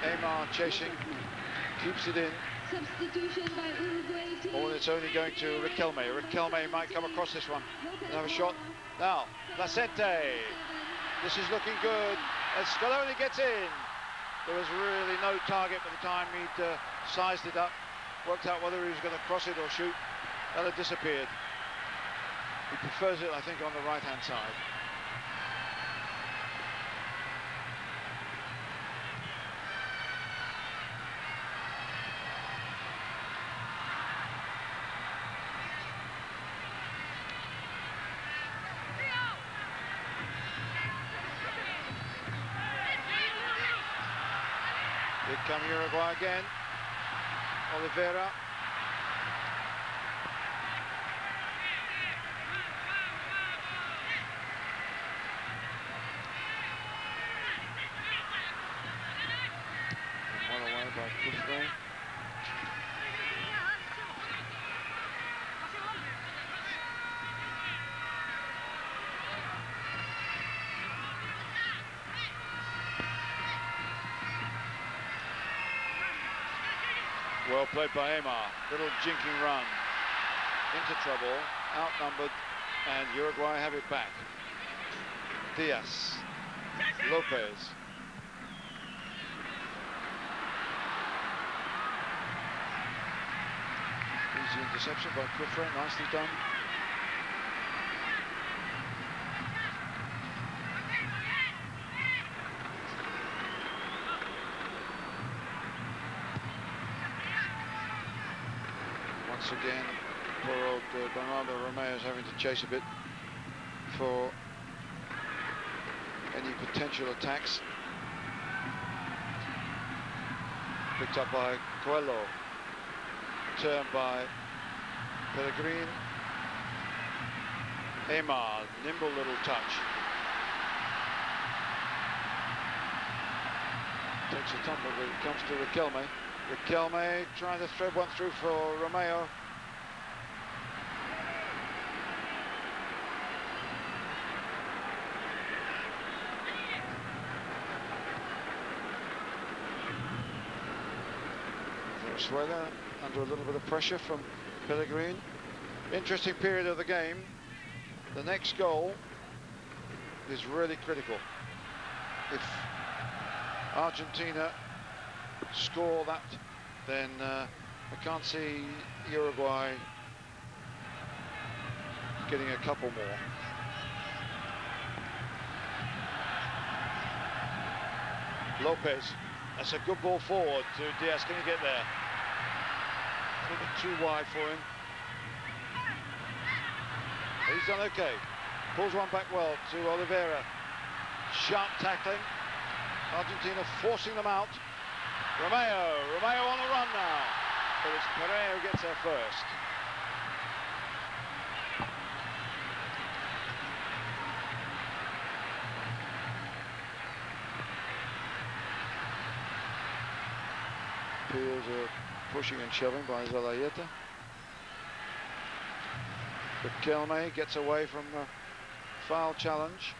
Aymar chasing, keeps it in. Substitution by Uruguay team. Oh, it's only going to Riquelme. Riquelme might come across this one and have a shot. Now, Placente. This is looking good. As Scaloni gets in. There was really no target by the time he'd sized it up. Worked out whether he was going to cross it or shoot. That had disappeared. He prefers it, I think, on the right-hand side. Here come Uruguay again. Oliveira. Well away by Completo. Well played by Aymar. Little jinking run. Into trouble. Outnumbered. And Uruguay have it back. Diaz. Lopez. Easy interception by Kufra. Nicely done. Once again, poor old Bernardo Romeo is having to chase a bit for any potential attacks. Picked up by Coelho. Turned by Pellegrin. Aymar, nimble little touch. Takes a tumble, but it comes to Riquelme. Riquelme trying to thread one through for Romeo. Venezuela under a little bit of pressure from Pellegrin. Interesting period of the game. The next goal is really critical. If Argentina score that, then I can't see Uruguay getting a couple more. Lopez, that's a good ball forward to Diaz. Can he get there? A little bit too wide for him. He's done okay. Pulls one back well to Oliveira. Sharp tackling. Argentina forcing them out. Romeo on the run now. But it's Pereira who gets there first. Appears pushing and shoving by Zalayeta. Riquelme gets away from the foul challenge.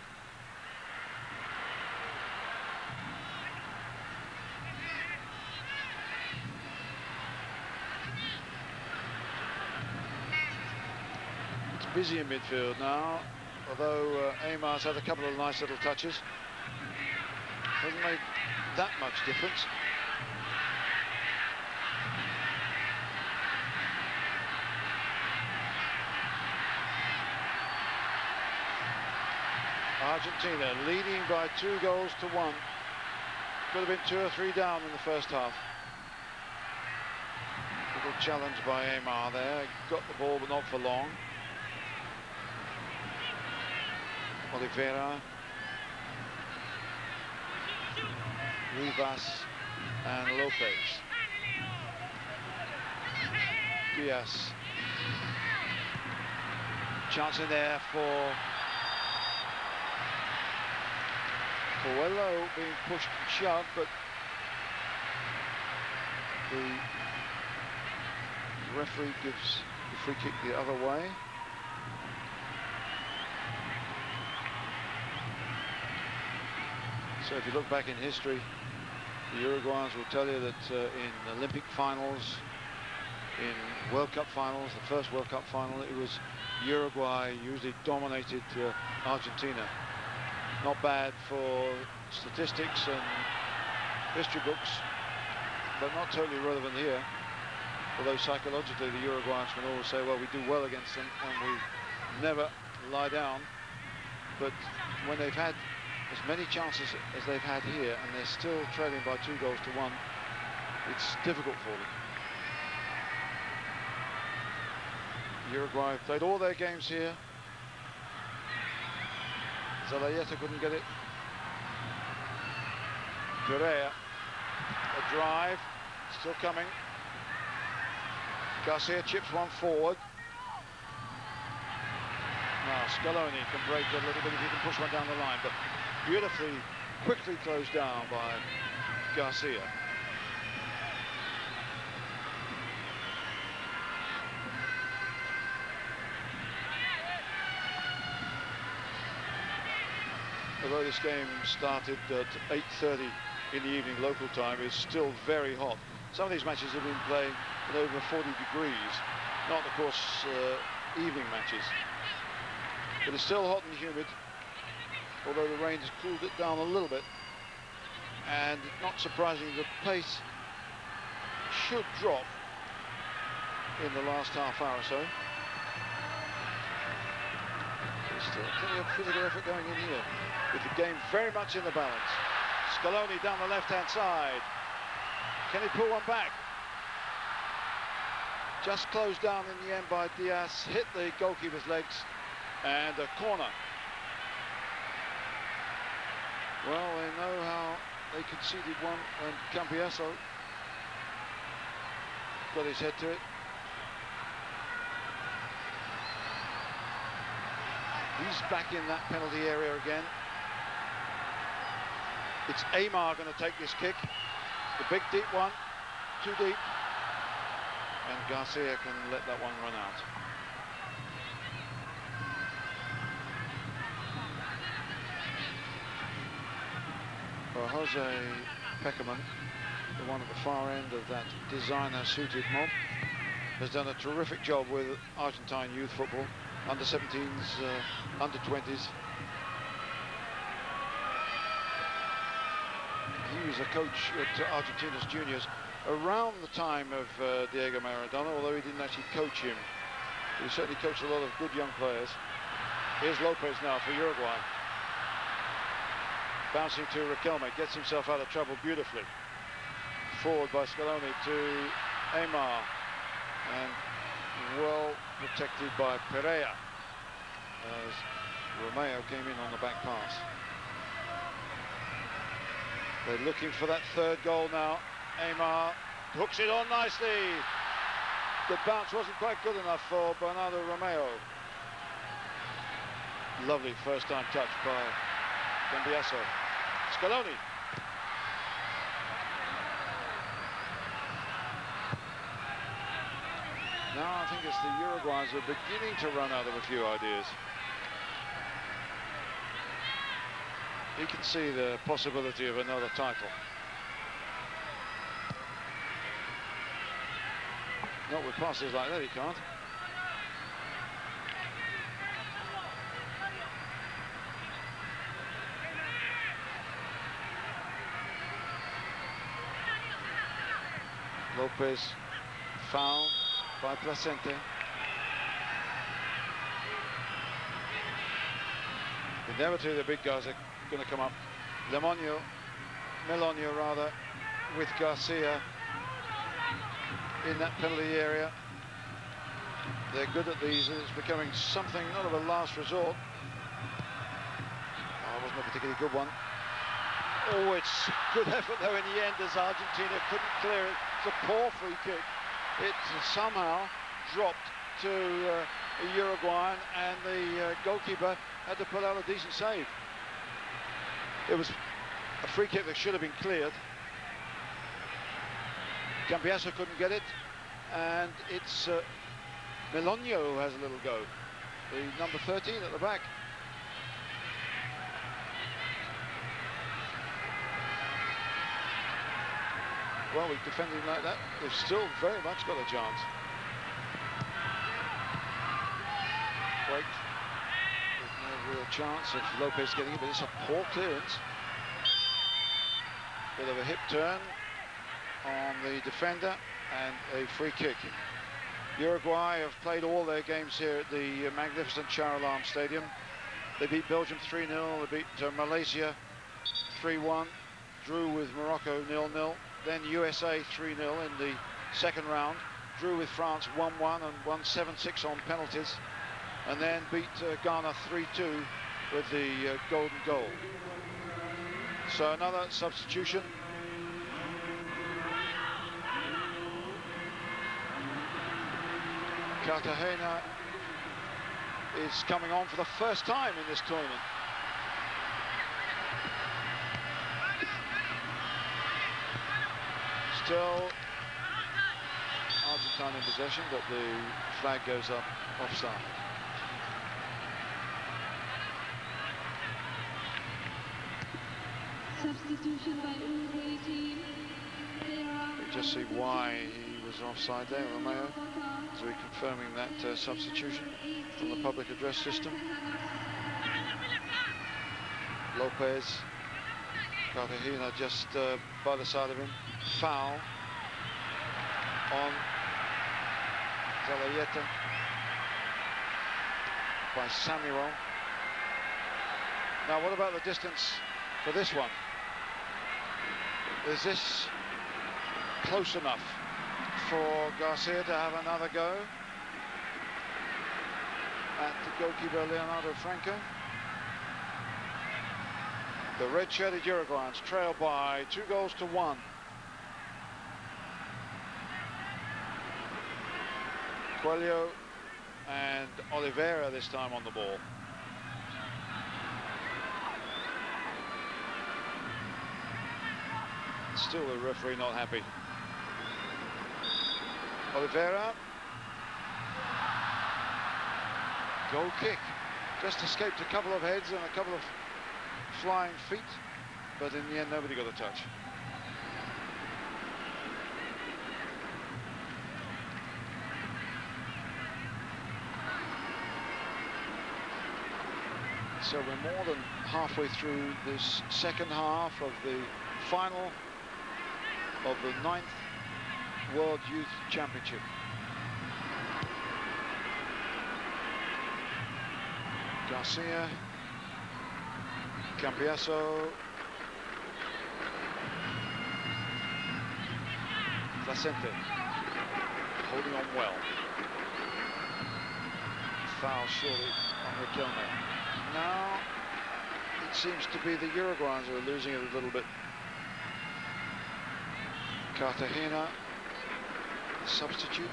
It's busy in midfield now, although Aymar's had a couple of nice little touches. Hasn't made that much difference. Argentina leading by 2-1. Could have been 2 or 3 down in the first half. Little challenge by Aymar there. Got the ball, but not for long. Oliveira. Rivas and Lopez. Diaz. Chance in there for Coelho being pushed and shoved, but the referee gives the free kick the other way. So if you look back in history, the Uruguayans will tell you that in Olympic finals, in World Cup finals, the first World Cup final, it was Uruguay usually dominated Argentina. Not bad for statistics and history books, but not totally relevant here. Although psychologically the Uruguayans can always say, well, we do well against them and we never lie down. But when they've had as many chances as they've had here and they're still trailing by 2-1, it's difficult for them. Uruguay have played all their games here. Zalayeta couldn't get it. Pereira A drive, still coming. Garcia chips one forward. Now Scaloni can break a little bit if he can push one down the line, but beautifully, quickly closed down by Garcia. Although this game started at 8:30 in the evening local time, it's still very hot. Some of these matches have been playing at over 40 degrees, not of course evening matches. But it's still hot and humid, although the rain has cooled it down a little bit. And not surprisingly, the pace should drop in the last half hour or so. There's still plenty of physical effort going in here, with the game very much in the balance. Scaloni down the left-hand side. Can he pull one back? Just closed down in the end by Diaz, hit the goalkeeper's legs, and a corner. Well, they know how they conceded one, and Cambiaso got his head to it. He's back in that penalty area again. It's Aymar going to take this kick. The big deep one, too deep. And Garcia can let that one run out. Well, Jose Peckerman, the one at the far end of that designer-suited mob, has done a terrific job with Argentine youth football, under 17s, under 20s. He was a coach at Argentina's juniors around the time of Diego Maradona, although he didn't actually coach him. He certainly coached a lot of good young players. Here's Lopez now for Uruguay. Bouncing to Riquelme, gets himself out of trouble beautifully. Forward by Scaloni to Aymar, and well protected by Pereira as Romeo came in on the back pass. They're looking for that third goal now. Aymar hooks it on nicely. The bounce wasn't quite good enough for Bernardo Romeo. Lovely first time touch by Cambiaso. Scaloni. Now I think it's the Uruguayans are beginning to run out of a few ideas. He can see the possibility of another title. Not with passes like that, he can't. Lopez foul by Placente. Inevitably the big guys are going to come up. Melonio rather, with Garcia in that penalty area. They're good at these, and it's becoming something not of a last resort. Oh, it wasn't a particularly good one. Oh, it's good effort though in the end as Argentina couldn't clear it. It's a poor free kick. It somehow dropped to Uruguayan, and the goalkeeper had to put out a decent save. It was a free kick that should have been cleared. Cambiaso couldn't get it, and it's Melonio who has a little go. The number 13 at the back. Well, with defending like that, they've still very much got a chance. Break. There's no real chance of Lopez getting it, but it's a poor clearance. Bit of a hip turn on the defender, and a free kick. Uruguay have played all their games here at the magnificent Shah Alam Stadium. They beat Belgium 3-0, they beat Malaysia 3-1, drew with Morocco 0-0. Then USA 3-0 in the second round, drew with France 1-1 and won 7-6 on penalties, and then beat Ghana 3-2 with the golden goal. So another substitution. Cartagena is coming on for the first time in this tournament. Still Argentina in possession, but the flag goes up offside. Substitution by Uruguay team. We just see why he was offside there, Romeo. So we're confirming that substitution from the public address system. Lopez, Cartagena just by the side of him. Foul on Zalayeta by Samuel. Now what about the distance for this one? Is this close enough for Garcia to have another go at the goalkeeper Leonardo Franco? The red-shirted Uruguayans trail by 2-1. Coelho and Oliveira this time on the ball. Still the referee not happy. Oliveira. Goal kick. Just escaped a couple of heads and a couple of flying feet, but in the end nobody got a touch. So we're more than halfway through this second half of the final of the 9th World Youth Championship. Garcia, Cambiaso, Placente, holding on well. Foul surely on Riquelme. Now it seems to be the Uruguayans who are losing it a little bit. Cartagena, substitute.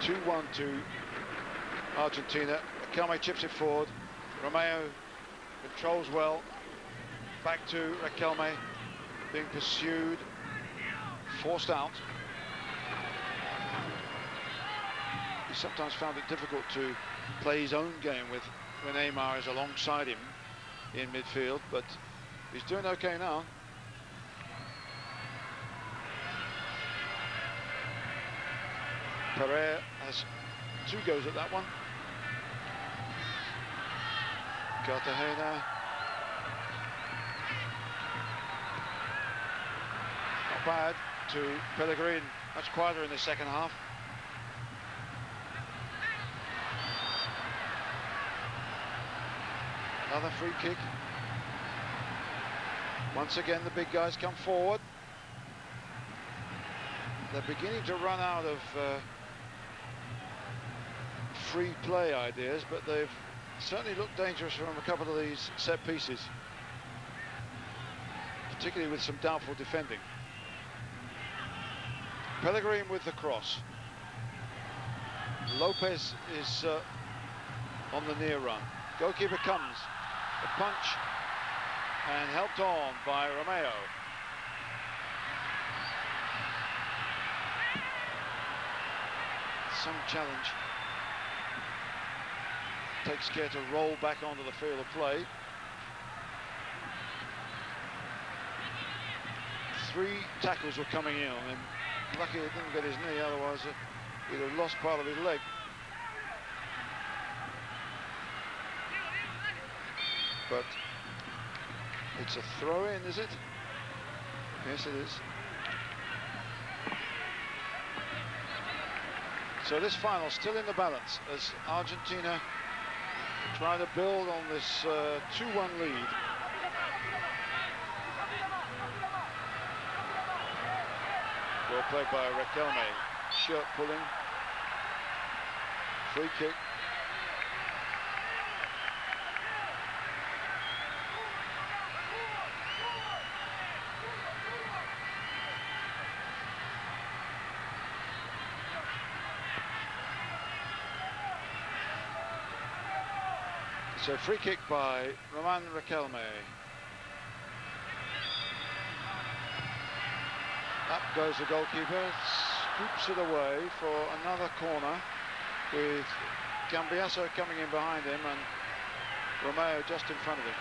2-1 to Argentina. Riquelme chips it forward. Romeo controls well. Back to Riquelme, being pursued, forced out. He sometimes found it difficult to play his own game when Neymar is alongside him in midfield, but he's doing okay now. Pereira has 2 goes at that one. Cartagena. Not bad to Pellegrin, much quieter in the second half. Another free kick. Once again the big guys come forward. They're beginning to run out of free play ideas, but they've certainly looked dangerous from a couple of these set pieces, particularly with some doubtful defending. Pellegrin with the cross. Lopez is on the near run. Goalkeeper comes, the punch, and helped on by Romeo. Some challenge. Takes care to roll back onto the field of play. 3 tackles were coming in on him. Lucky he didn't get his knee, otherwise he'd have lost part of his leg. But it's a throw-in, is it? Yes, it is. So this final still in the balance as Argentina try to build on this 2-1 lead. Well played by Riquelme. Shirt pulling. Free kick. So free kick by Roman Riquelme. Up goes the goalkeeper, scoops it away for another corner with Cambiasso coming in behind him and Romeo just in front of him.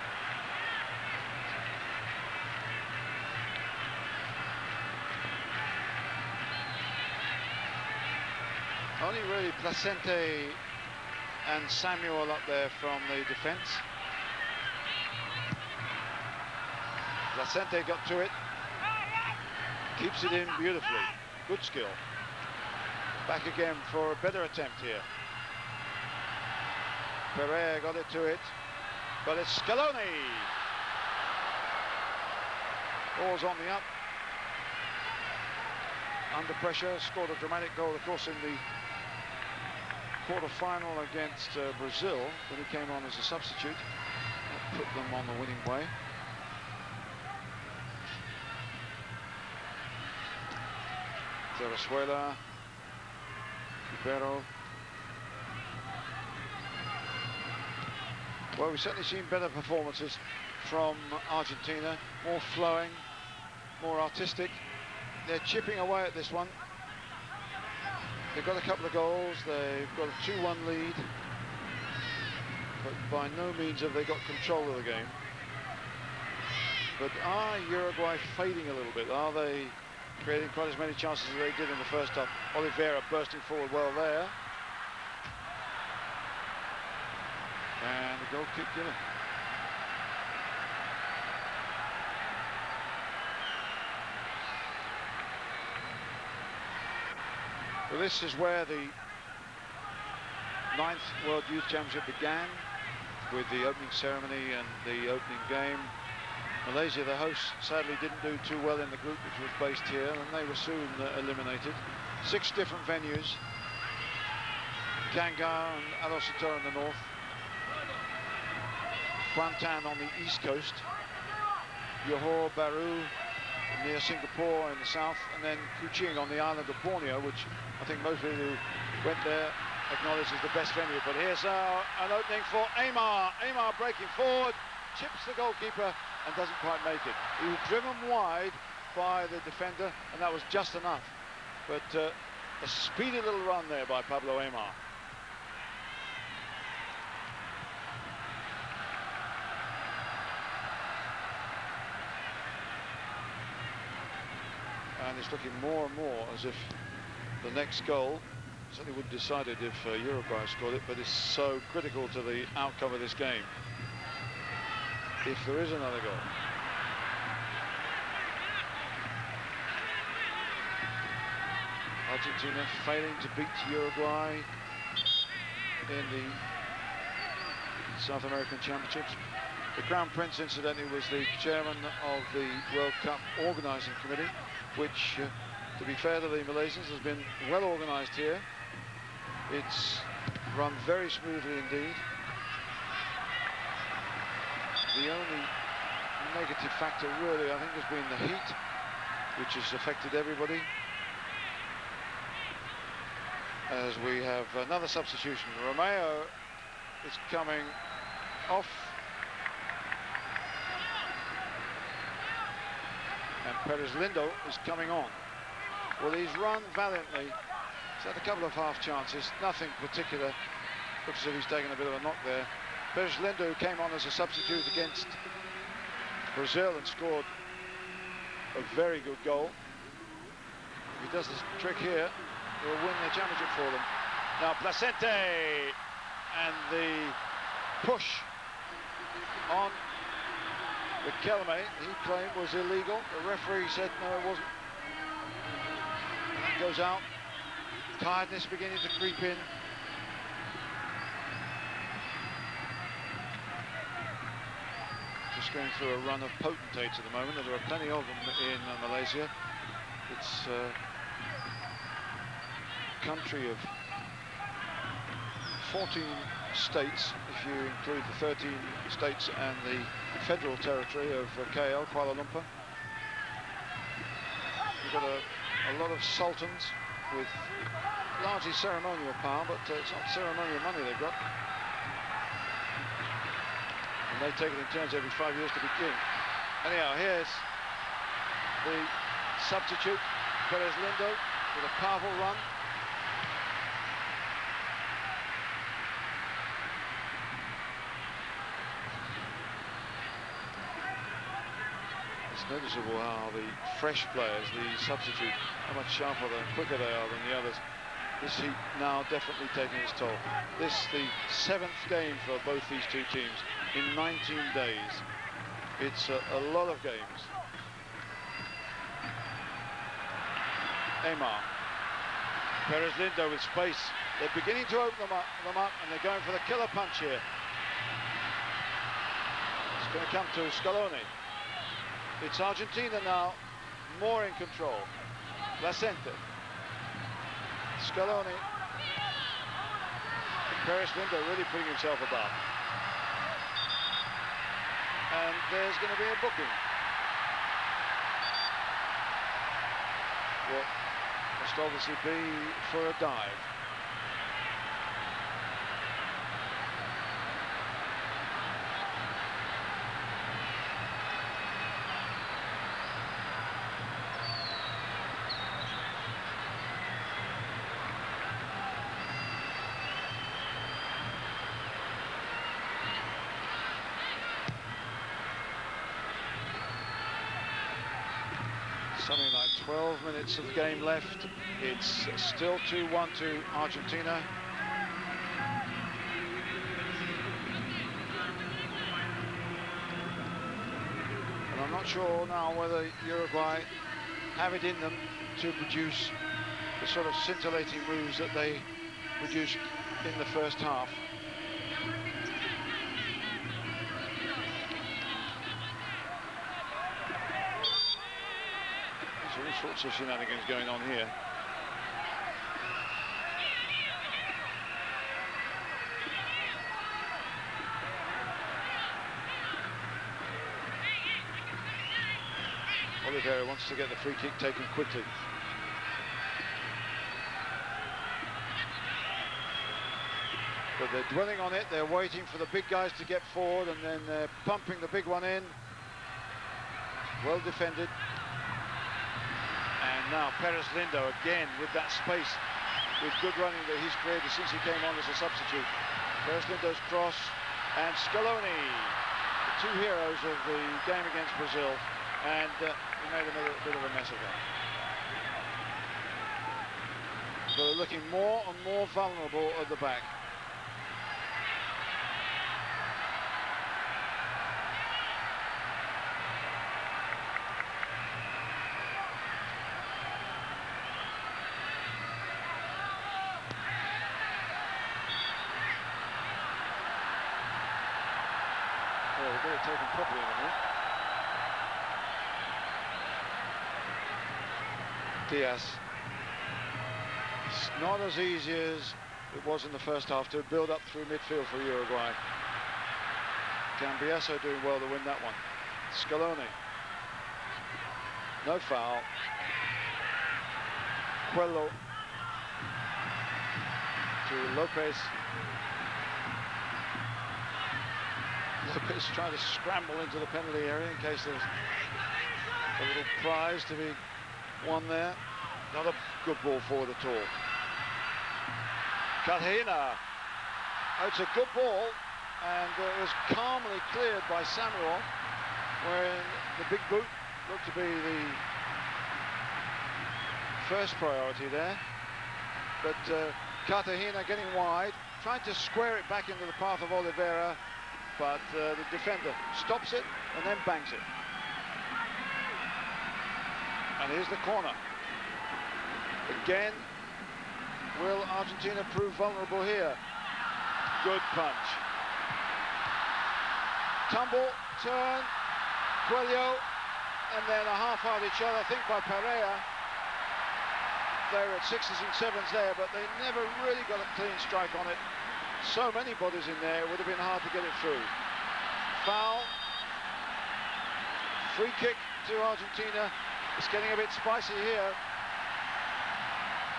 Only really Placente and Samuel up there from the defence. Placente got to it, keeps it in beautifully, good skill. Back again for a better attempt here. Pereira got it to it, but it's Scaloni. Ball's on the up. Under pressure, scored a dramatic goal, of course, in the quarter-final against Brazil when he came on as a substitute. That put them on the winning way. Venezuela, Ribeiro. Well, we've certainly seen better performances from Argentina, more flowing, more artistic. They're chipping away at this one. They've got a couple of goals, they've got a 2-1 lead, but by no means have they got control of the game. But are Uruguay fading a little bit? Are they creating quite as many chances as they did in the first half? Oliveira bursting forward well there. And a goal kick given. Well, this is where the 9th World Youth Championship began, with the opening ceremony and the opening game. Malaysia, the hosts, sadly didn't do too well in the group, which was based here, and they were soon eliminated. 6 different venues. Kangar and Alocito in the north. Kuantan on the east coast. Johor Bahru near Singapore in the south, and then Kuching on the island of Borneo, which I think most people who went there acknowledge is the best venue. But here's an opening for Aymar. Aymar breaking forward, chips the goalkeeper and doesn't quite make it. He was driven wide by the defender, and that was just enough. But a speedy little run there by Pablo Aymar. And it's looking more and more as if the next goal certainly would have decided if Uruguay scored it, but it's so critical to the outcome of this game if there is another goal. Argentina failing to beat Uruguay in the South American Championships. The Crown Prince, incidentally, was the chairman of the World Cup organising committee, which, to be fair to the Malaysians, has been well organised here. It's run very smoothly indeed. The only negative factor really, I think, has been the heat, which has affected everybody. As we have another substitution. Romeo is coming off. And Perez Lindo is coming on. Well, he's run valiantly. He's had a couple of half chances, nothing particular. Looks as if he's taken a bit of a knock there. Perez Lindo came on as a substitute against Brazil and scored a very good goal. If he does this trick here, he'll win the championship for them. Now Placente, and the push on Riquelme, he claimed was illegal. The referee said no, it wasn't. And that goes out. Tiredness beginning to creep in. Just going through a run of potentates at the moment. There are plenty of them in Malaysia. It's a country of 14 states, if you include the 13 states and the federal territory of KL, Kuala Lumpur. We've got a lot of sultans with largely ceremonial power, but it's not ceremonial money they've got. they take it in turns every 5 years to be king. Anyhow, here's the substitute, Perez Lindo, with a powerful run. It's noticeable how the fresh players, the substitute, how much sharper and quicker they are than the others. This heat now definitely taking its toll. This the 7th game for both these two teams in 19 days. It's a lot of games. Aymar. Perez Lindo with space. They're beginning to open them up, and they're going for the killer punch here. It's going to come to Scaloni. It's Argentina now, more in control. Placente. Scaloni. Perez Lindo really putting himself about. And there's going to be a booking. What must obviously be for a dive. Something like 12 minutes of the game left. It's still 2-1 to Argentina. And I'm not sure now whether Uruguay have it in them to produce the sort of scintillating moves that they produced in the first half. All sorts of shenanigans going on here. Oliveira wants to get the free kick taken quickly. But they're dwelling on it, they're waiting for the big guys to get forward, and then they're pumping the big one in. Well defended. And now Perez Lindo again with that space, with good running that he's created since he came on as a substitute. Perez Lindo's cross, and Scaloni, the two heroes of the game against Brazil, and he made a bit of a mess of that. So they're looking more and more vulnerable at the back. We've got it taken properly in a minute. Diaz. It's not as easy as it was in the first half to build up through midfield for Uruguay. Cambiaso doing well to win that one. Scaloni. No foul. Coelho to Lopez. Lopez trying to scramble into the penalty area in case there's a little prize to be won there. Not a good ball forward at all. Cartagena. Oh, it's a good ball, and it was calmly cleared by Samuel, where the big boot looked to be the first priority there. But Cartagena getting wide, trying to square it back into the path of Oliveira, but the defender stops it and then bangs it. And here's the corner. Again, will Argentina prove vulnerable here? Good punch. Tumble, turn, Coelho, and then a half-hearted shot, I think, by Pereira. They were at 6s and 7s there, but they never really got a clean strike on it. So many bodies in there, it would have been hard to get it through. Foul. Free kick to Argentina. It's getting a bit spicy here.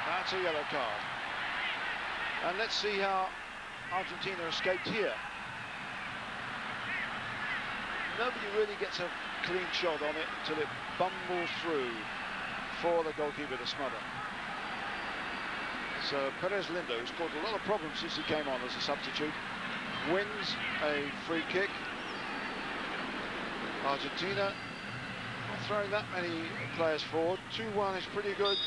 That's a yellow card. And let's see how Argentina escaped here. nobody really gets a clean shot on it until it bumbles through for the goalkeeper to smother. So Perez Lindo, who's caused a lot of problems since he came on as a substitute, wins a free kick. Argentina not throwing that many players forward. 2-1 is pretty good.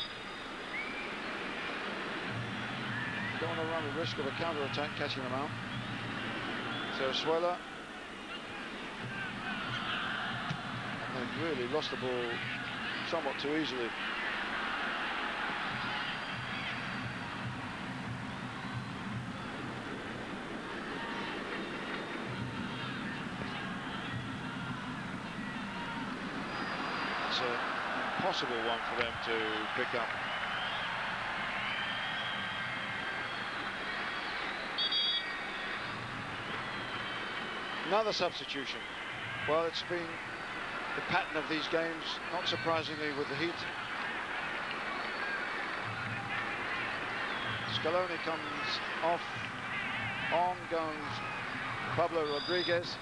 Don't want to run the risk of a counter-attack catching them out. So Suela. They've really lost the ball somewhat too easily. It's an impossible one for them to pick up. Another substitution. Well, it's been the pattern of these games, not surprisingly, with the heat. Scaloni comes off. On goes Pablo Rodriguez.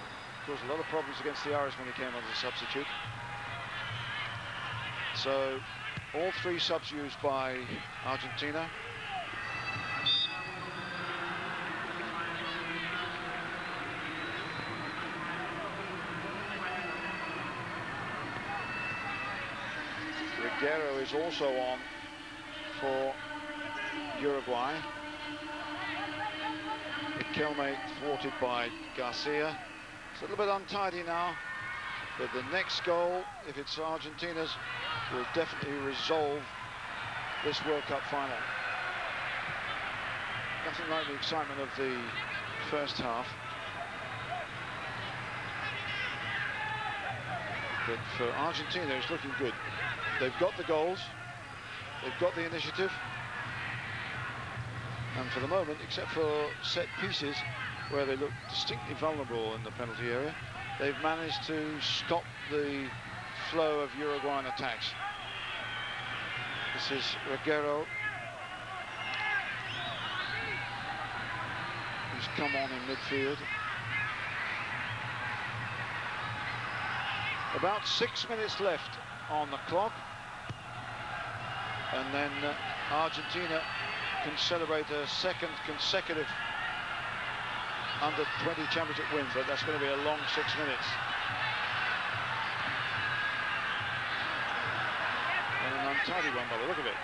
Caused a lot of problems against the Irish when he came on as a substitute. So all three subs used by Argentina. Guerrero is also on for Uruguay. Riquelme thwarted by Garcia. It's a little bit untidy now, but the next goal, if it's Argentina's, will definitely resolve this World Cup final. Nothing like the excitement of the first half. But for Argentina, it's looking good. They've got the goals, they've got the initiative, and for the moment, except for set pieces where they look distinctly vulnerable in the penalty area, they've managed to stop the flow of Uruguayan attacks. This is Reguero, who's come on in midfield. About 6 minutes left on the clock, and then Argentina can celebrate a second consecutive under-20 championship win, but that's going to be a long 6 minutes. And an untidy one by the look of it.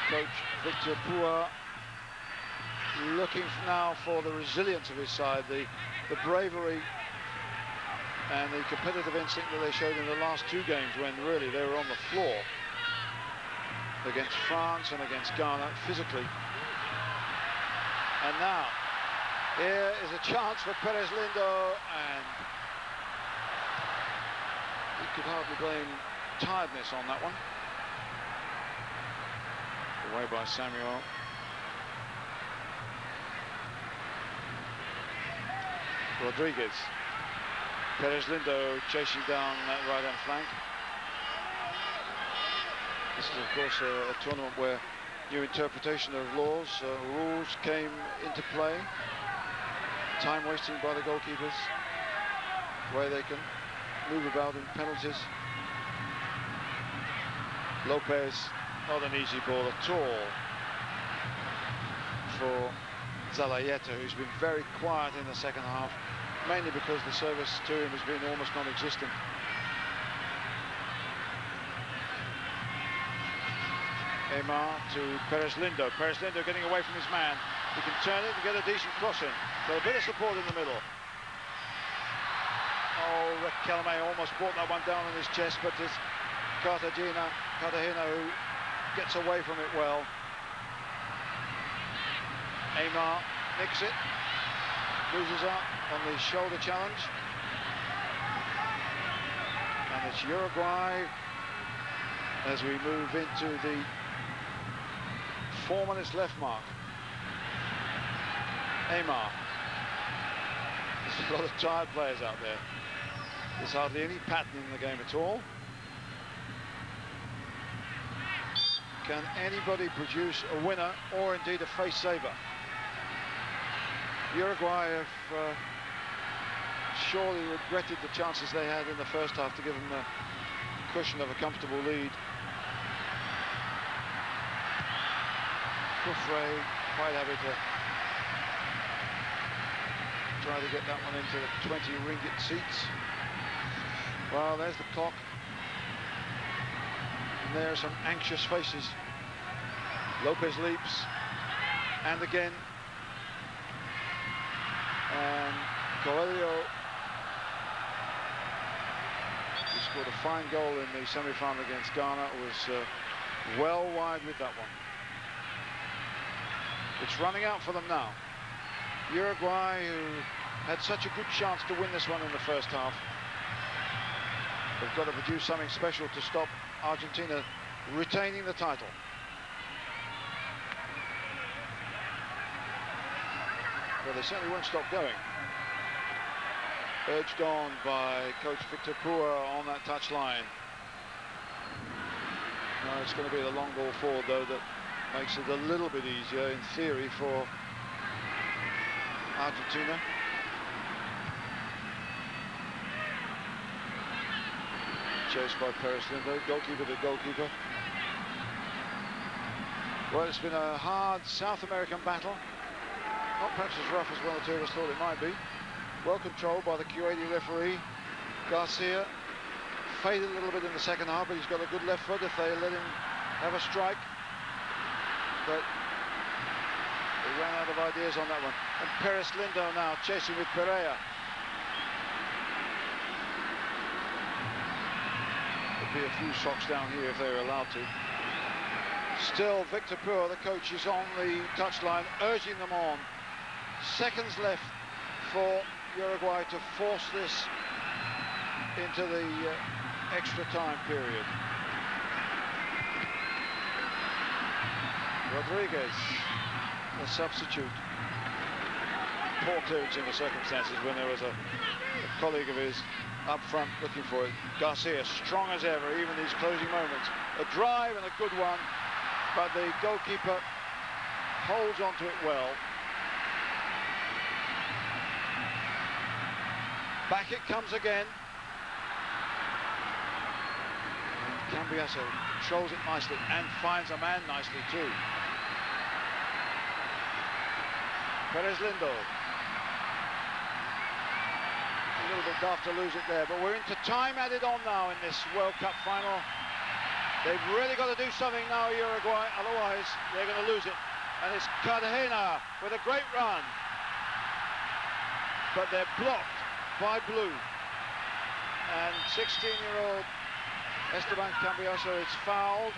Coach Victor Pua looking now for the resilience of his side, the bravery and the competitive instinct that they showed in the last two games, when really they were on the floor against France and against Ghana physically. And now here is a chance for Perez Lindo, and he could hardly blame tiredness on that one. Away by Samuel. Rodriguez. Perez Lindo chasing down that right-hand flank. This is, of course, a tournament where new interpretation of laws, rules came into play. Time wasting by the goalkeepers, where they can move about in penalties. Lopez, not an easy ball at all for Zalayeta, who's been very quiet in the second half, mainly because the service to him has been almost non-existent. Aymar to Perez Lindo. Perez Lindo getting away from his man. He can turn it and get a decent cross in. Got a bit of support in the middle. Oh, Riquelme almost brought that one down on his chest, but it's Cartagena who gets away from it well. Aymar nicks it. Loses out on the shoulder challenge. And it's Uruguay as we move into the 4 minutes left mark. Aymar. There's a lot of tired players out there. There's hardly any pattern in the game at all. Can anybody produce a winner or indeed a face saver? Uruguay have surely regretted the chances they had in the first half to give them the cushion of a comfortable lead. Kufre quite happy to try to get that one into the 20 ringgit seats. Well, there's the clock. And there are some anxious faces. Lopez leaps. And again. And Coelho, who scored a fine goal in the semi-final against Ghana, was well wide with that one. It's running out for them now. Uruguay, who had such a good chance to win this one in the first half, they've got to produce something special to stop Argentina retaining the title. Well, they certainly won't stop going. Urged on by coach Victor Pua on that touchline. No, it's going to be the long ball forward, though, that makes it a little bit easier, in theory, for Argentina. Chased by Perez Lindo, goalkeeper to goalkeeper. Well, it's been a hard South American battle. Not perhaps as rough as one or two of us thought it might be. Well controlled by the Kuwaiti referee. Garcia faded a little bit in the second half, but he's got a good left foot if they let him have a strike. But they ran out of ideas on that one. And Perez Lindo now chasing with Pereira. There'd be a few socks down here if they were allowed to. Still, Victor Pua, the coach, is on the touchline, urging them on. Seconds left for Uruguay to force this into the extra time period. Rodriguez, a substitute. Poor clearance in the circumstances when there was a colleague of his up front looking for it. Garcia, strong as ever, even these closing moments. A drive and a good one, but the goalkeeper holds onto it well. Back it comes again. And Cambiasso controls it nicely and finds a man nicely too. Perez Lindo. A little bit daft to lose it there, but we're into time added on now in this World Cup final. They've really got to do something now, Uruguay, otherwise they're going to lose it. And it's Cartagena with a great run. But they're blocked by blue. And 16-year-old Esteban Cambiasso is fouled,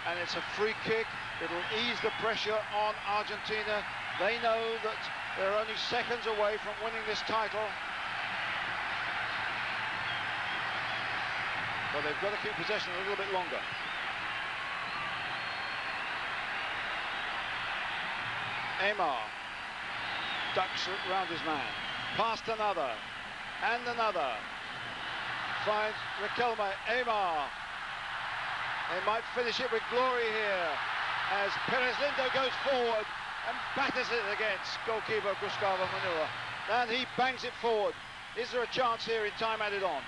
and it's a free kick. It'll ease the pressure on Argentina. They know that they're only seconds away from winning this title. But they've got to keep possession a little bit longer. Aymar ducks around his man. Past another. And another. Finds Riquelme. Aymar. They might finish it with glory here as Perez Lindo goes forward and batters it against goalkeeper Gustavo Manua. And he bangs it forward. Is there a chance here in time added on?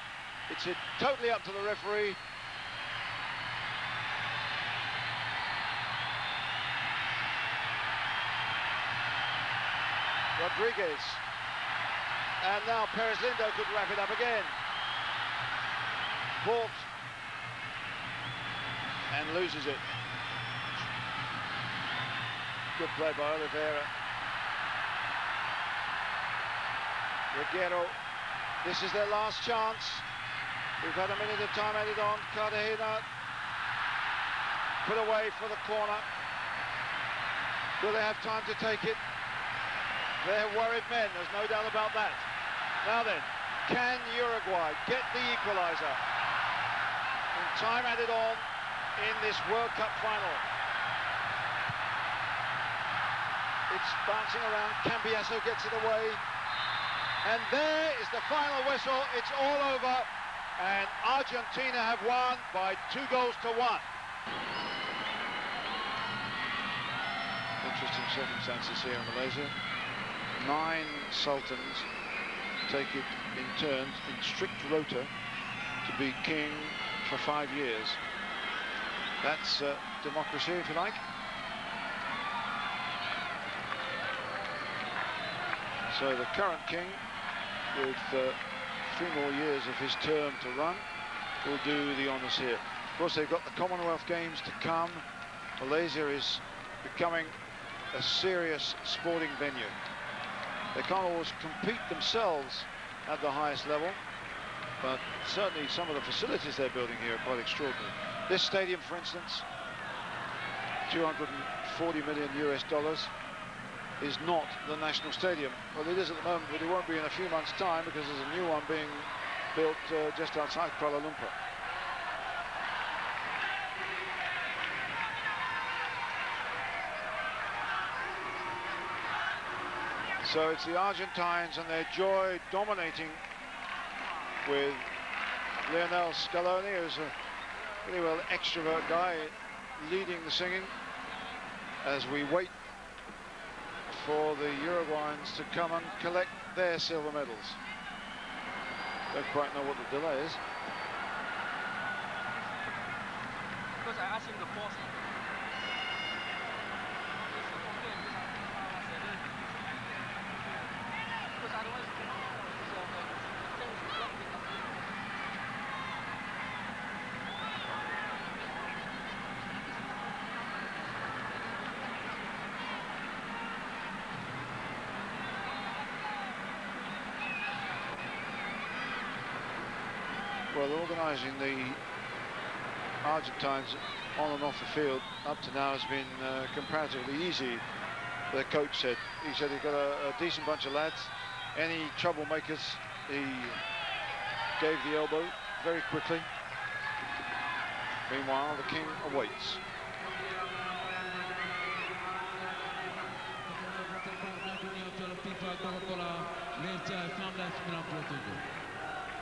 It's totally up to the referee. Rodriguez. And now Perez Lindo could wrap it up again. Balked. And loses it. Good play by Oliveira. Reguero. This is their last chance. We've had a minute of time added on. Cartagena put away for the corner. Will they have time to take it? They're worried men, there's no doubt about that. Now then, can Uruguay get the equaliser? And time added on in this World Cup final. It's bouncing around, Cambiasso gets it away. And there is the final whistle, it's all over. And Argentina have won by 2-1. Interesting circumstances here in Malaysia. 9 sultans take it in turns in strict rota to be king for 5 years. That's democracy, if you like. So the current king, with 3 more years of his term to run, will do the honours here. Of course, they've got the Commonwealth Games to come. Malaysia is becoming a serious sporting venue. They can't always compete themselves at the highest level, but certainly some of the facilities they're building here are quite extraordinary. This stadium, for instance, 240 million US dollars, is not the national stadium. Well, it is at the moment, but it won't be in a few months' time, because there's a new one being built just outside Kuala Lumpur. So it's the Argentines and their joy dominating, with Lionel Scaloni, who's a pretty well extrovert guy, leading the singing, as we wait for the Uruguayans to come and collect their silver medals. Don't quite know what the delay is. Because I asked him to pause. Because otherwise, well, organising the Argentines on and off the field up to now has been comparatively easy, the coach said. He said he's got a decent bunch of lads. Any troublemakers, he gave the elbow very quickly. Meanwhile, the king awaits.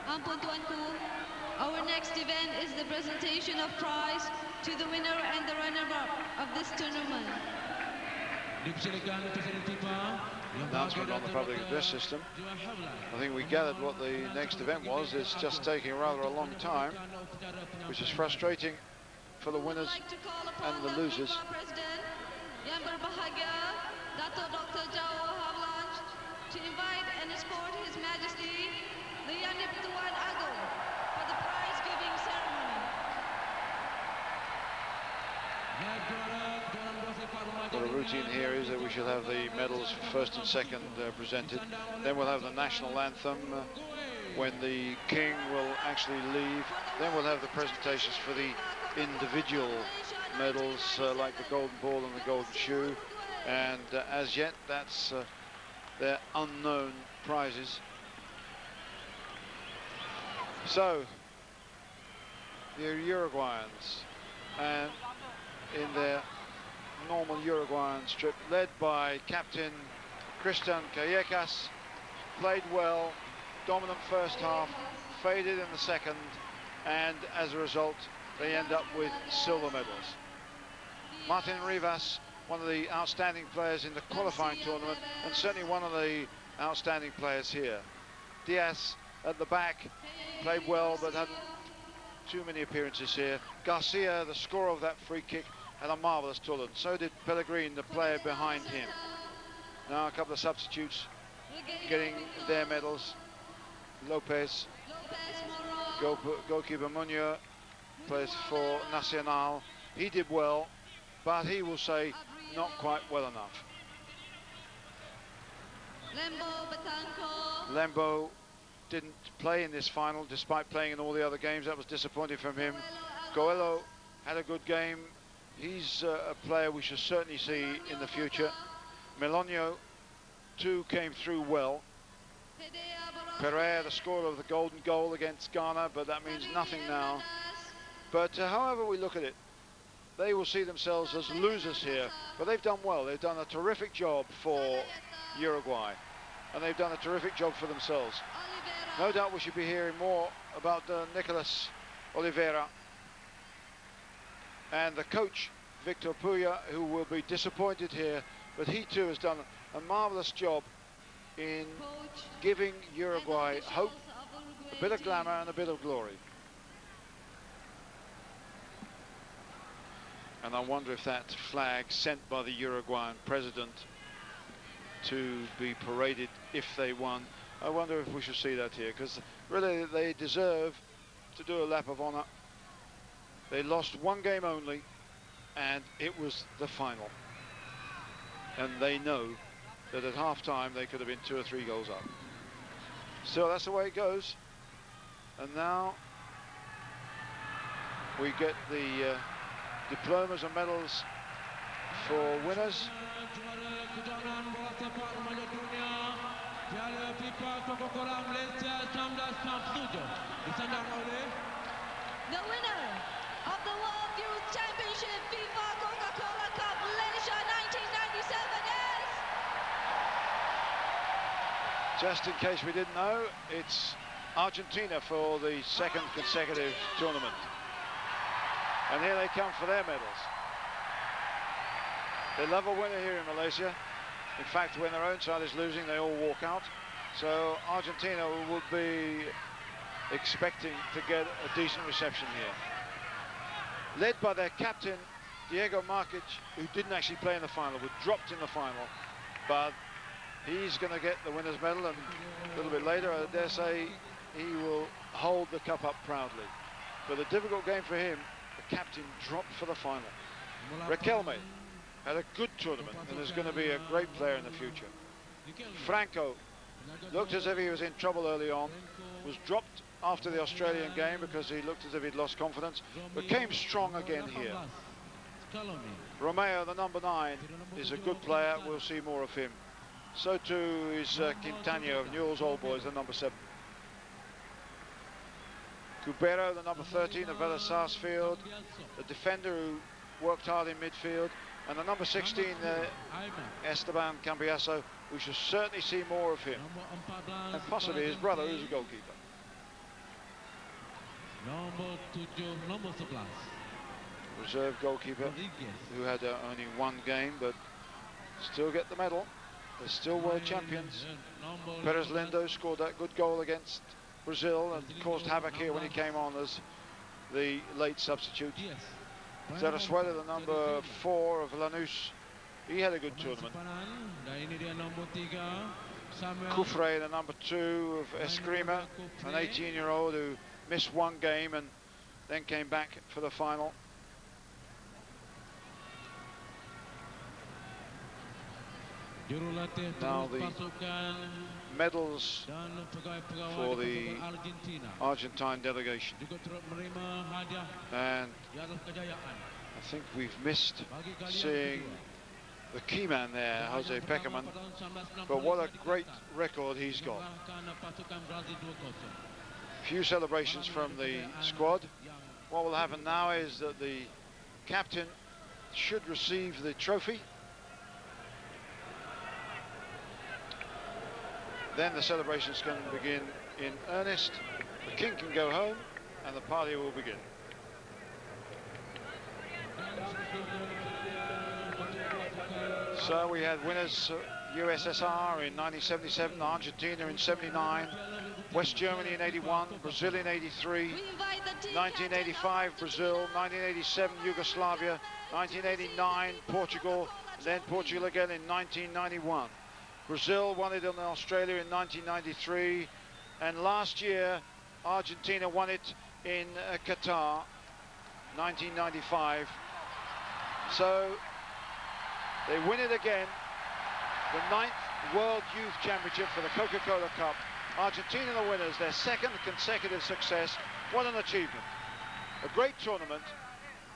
Ampun tuanku, our next event is the presentation of prize to the winner and the runner-up of this tournament. Announcement on the public address system. I think we gathered what the next event was. It's just taking rather a long time, which is frustrating for the winners and the losers. Yang berbahagia, Dato' Dr. Jawa have launched to invite and escort His Majesty the Yanip Tuan Agong for the prize-giving ceremony. Well, the routine here is that we shall have the medals for first and second presented. Then we'll have the national anthem when the king will actually leave. Then we'll have the presentations for the individual medals like the golden ball and the golden shoe. And as yet, that's their unknown prizes. So, the Uruguayans, and in their normal Uruguayan strip, led by captain Christian Callecas, played well, dominant first half, faded in the second, and as a result, they end up with silver medals. Martin Rivas, one of the outstanding players in the qualifying tournament, and certainly one of the outstanding players here. Diaz at the back, played well, but hadn't too many appearances here. Garcia, the scorer of that free kick, had a marvellous tournament. So did Pellegrin, the player behind him. Now a couple of substitutes getting their medals. Lopez, goalkeeper Munoz, plays for Nacional. He did well, but he will say not quite well enough. Lembo didn't play in this final despite playing in all the other games. That was disappointing from him. Coelho had a good game. He's a player we should certainly see in the future. Melonio too came through well. Pereira, the scorer of the golden goal against Ghana, but that means nothing now. But however we look at it, they will see themselves as losers here, but they've done well. They've done a terrific job for Uruguay, and they've done a terrific job for themselves. No doubt we should be hearing more about Nicolas Oliveira and the coach, Victor Puya, who will be disappointed here, but he too has done a marvellous job in coach, giving and Uruguay hope, officials of Uruguay a bit of team. glamour and a bit of glory. And I wonder if that flag sent by the Uruguayan president to be paraded if they won, I wonder if we should see that here, because really they deserve to do a lap of honor. They lost one game only, and it was the final. And they know that at half-time they could have been 2 or 3 goals up. So that's the way it goes. And now we get the diplomas and medals for winners. The winner of the World Youth Championship FIFA Coca-Cola Cup Malaysia 1997 is... Just in case we didn't know, it's Argentina for the 2nd consecutive tournament. And here they come for their medals. They love a winner here in Malaysia. In fact, when their own side is losing, they all walk out. So Argentina would be expecting to get a decent reception here. Led by their captain, Diego Markic, who didn't actually play in the final, was dropped in the final. But he's going to get the winner's medal, and a little bit later, I dare say, he will hold the cup up proudly. But a difficult game for him. The captain dropped for the final. Riquelme had a good tournament and is going to be a great player in the future. Franco looked as if he was in trouble early on, was dropped after the Australian game because he looked as if he'd lost confidence, but came strong again here. Romeo, the number 9, is a good player. We'll see more of him. So too is Quintana of Newell's Old Boys, the number 7. Cubero, the number 13 of Vélez Sarsfield, the defender who worked hard in midfield, and the number 16, Esteban Cambiaso. We shall certainly see more of him, and possibly his brother, who's a goalkeeper. Reserve goalkeeper, who had only 1 game, but still get the medal. They're still world champions. Perez Lindo scored that good goal against Brazil and caused havoc here when he came on as the late substitute. Zarazuela, the number 4 of Lanús, he had a good tournament. Kufre, the number 2 of Eskrima, an 18-year-old who missed 1 game and then came back for the final. Now the medals for the Argentine delegation. And I think we've missed seeing the key man there, Jose Peckerman, but what a great record he's got. Few celebrations from the squad. What will happen now is that the captain should receive the trophy. Then the celebrations can begin in earnest. The king can go home and the party will begin. So we had winners USSR in 1977, Argentina in 79, West Germany in 81, Brazil in 83, 1985 Brazil, 1987 Yugoslavia, 1989 Portugal, then Portugal again in 1991. Brazil won it in Australia in 1993, and last year Argentina won it in Qatar, 1995. So they win it again, the 9th World Youth Championship for the Coca-Cola Cup. Argentina the winners, their 2nd consecutive success. What an achievement. A great tournament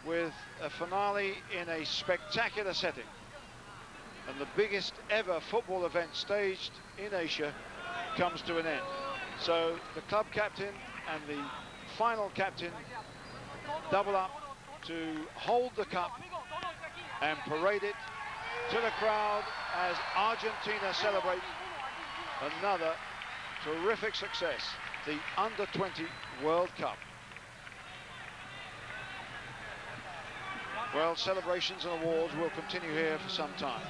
with a finale in a spectacular setting. And the biggest ever football event staged in Asia comes to an end. So the club captain and the final captain double up to hold the cup and parade it to the crowd as Argentina celebrate another terrific success, the Under-20 World Cup. well, celebrations and awards will continue here for some time.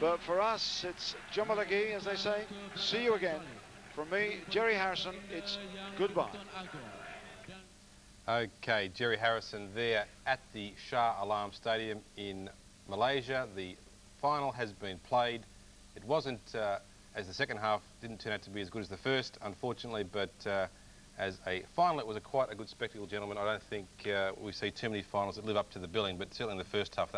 But for us, it's Jomalagi, as they say. See you again. From me, Jerry Harrison, it's goodbye. Okay, Jerry Harrison there at the Shah Alam Stadium in Malaysia. The final has been played. It wasn't, as the second half didn't turn out to be as good as the first, unfortunately, but as a final, it was quite a good spectacle, gentlemen. I don't think we see too many finals that live up to the billing, but certainly in the first half, that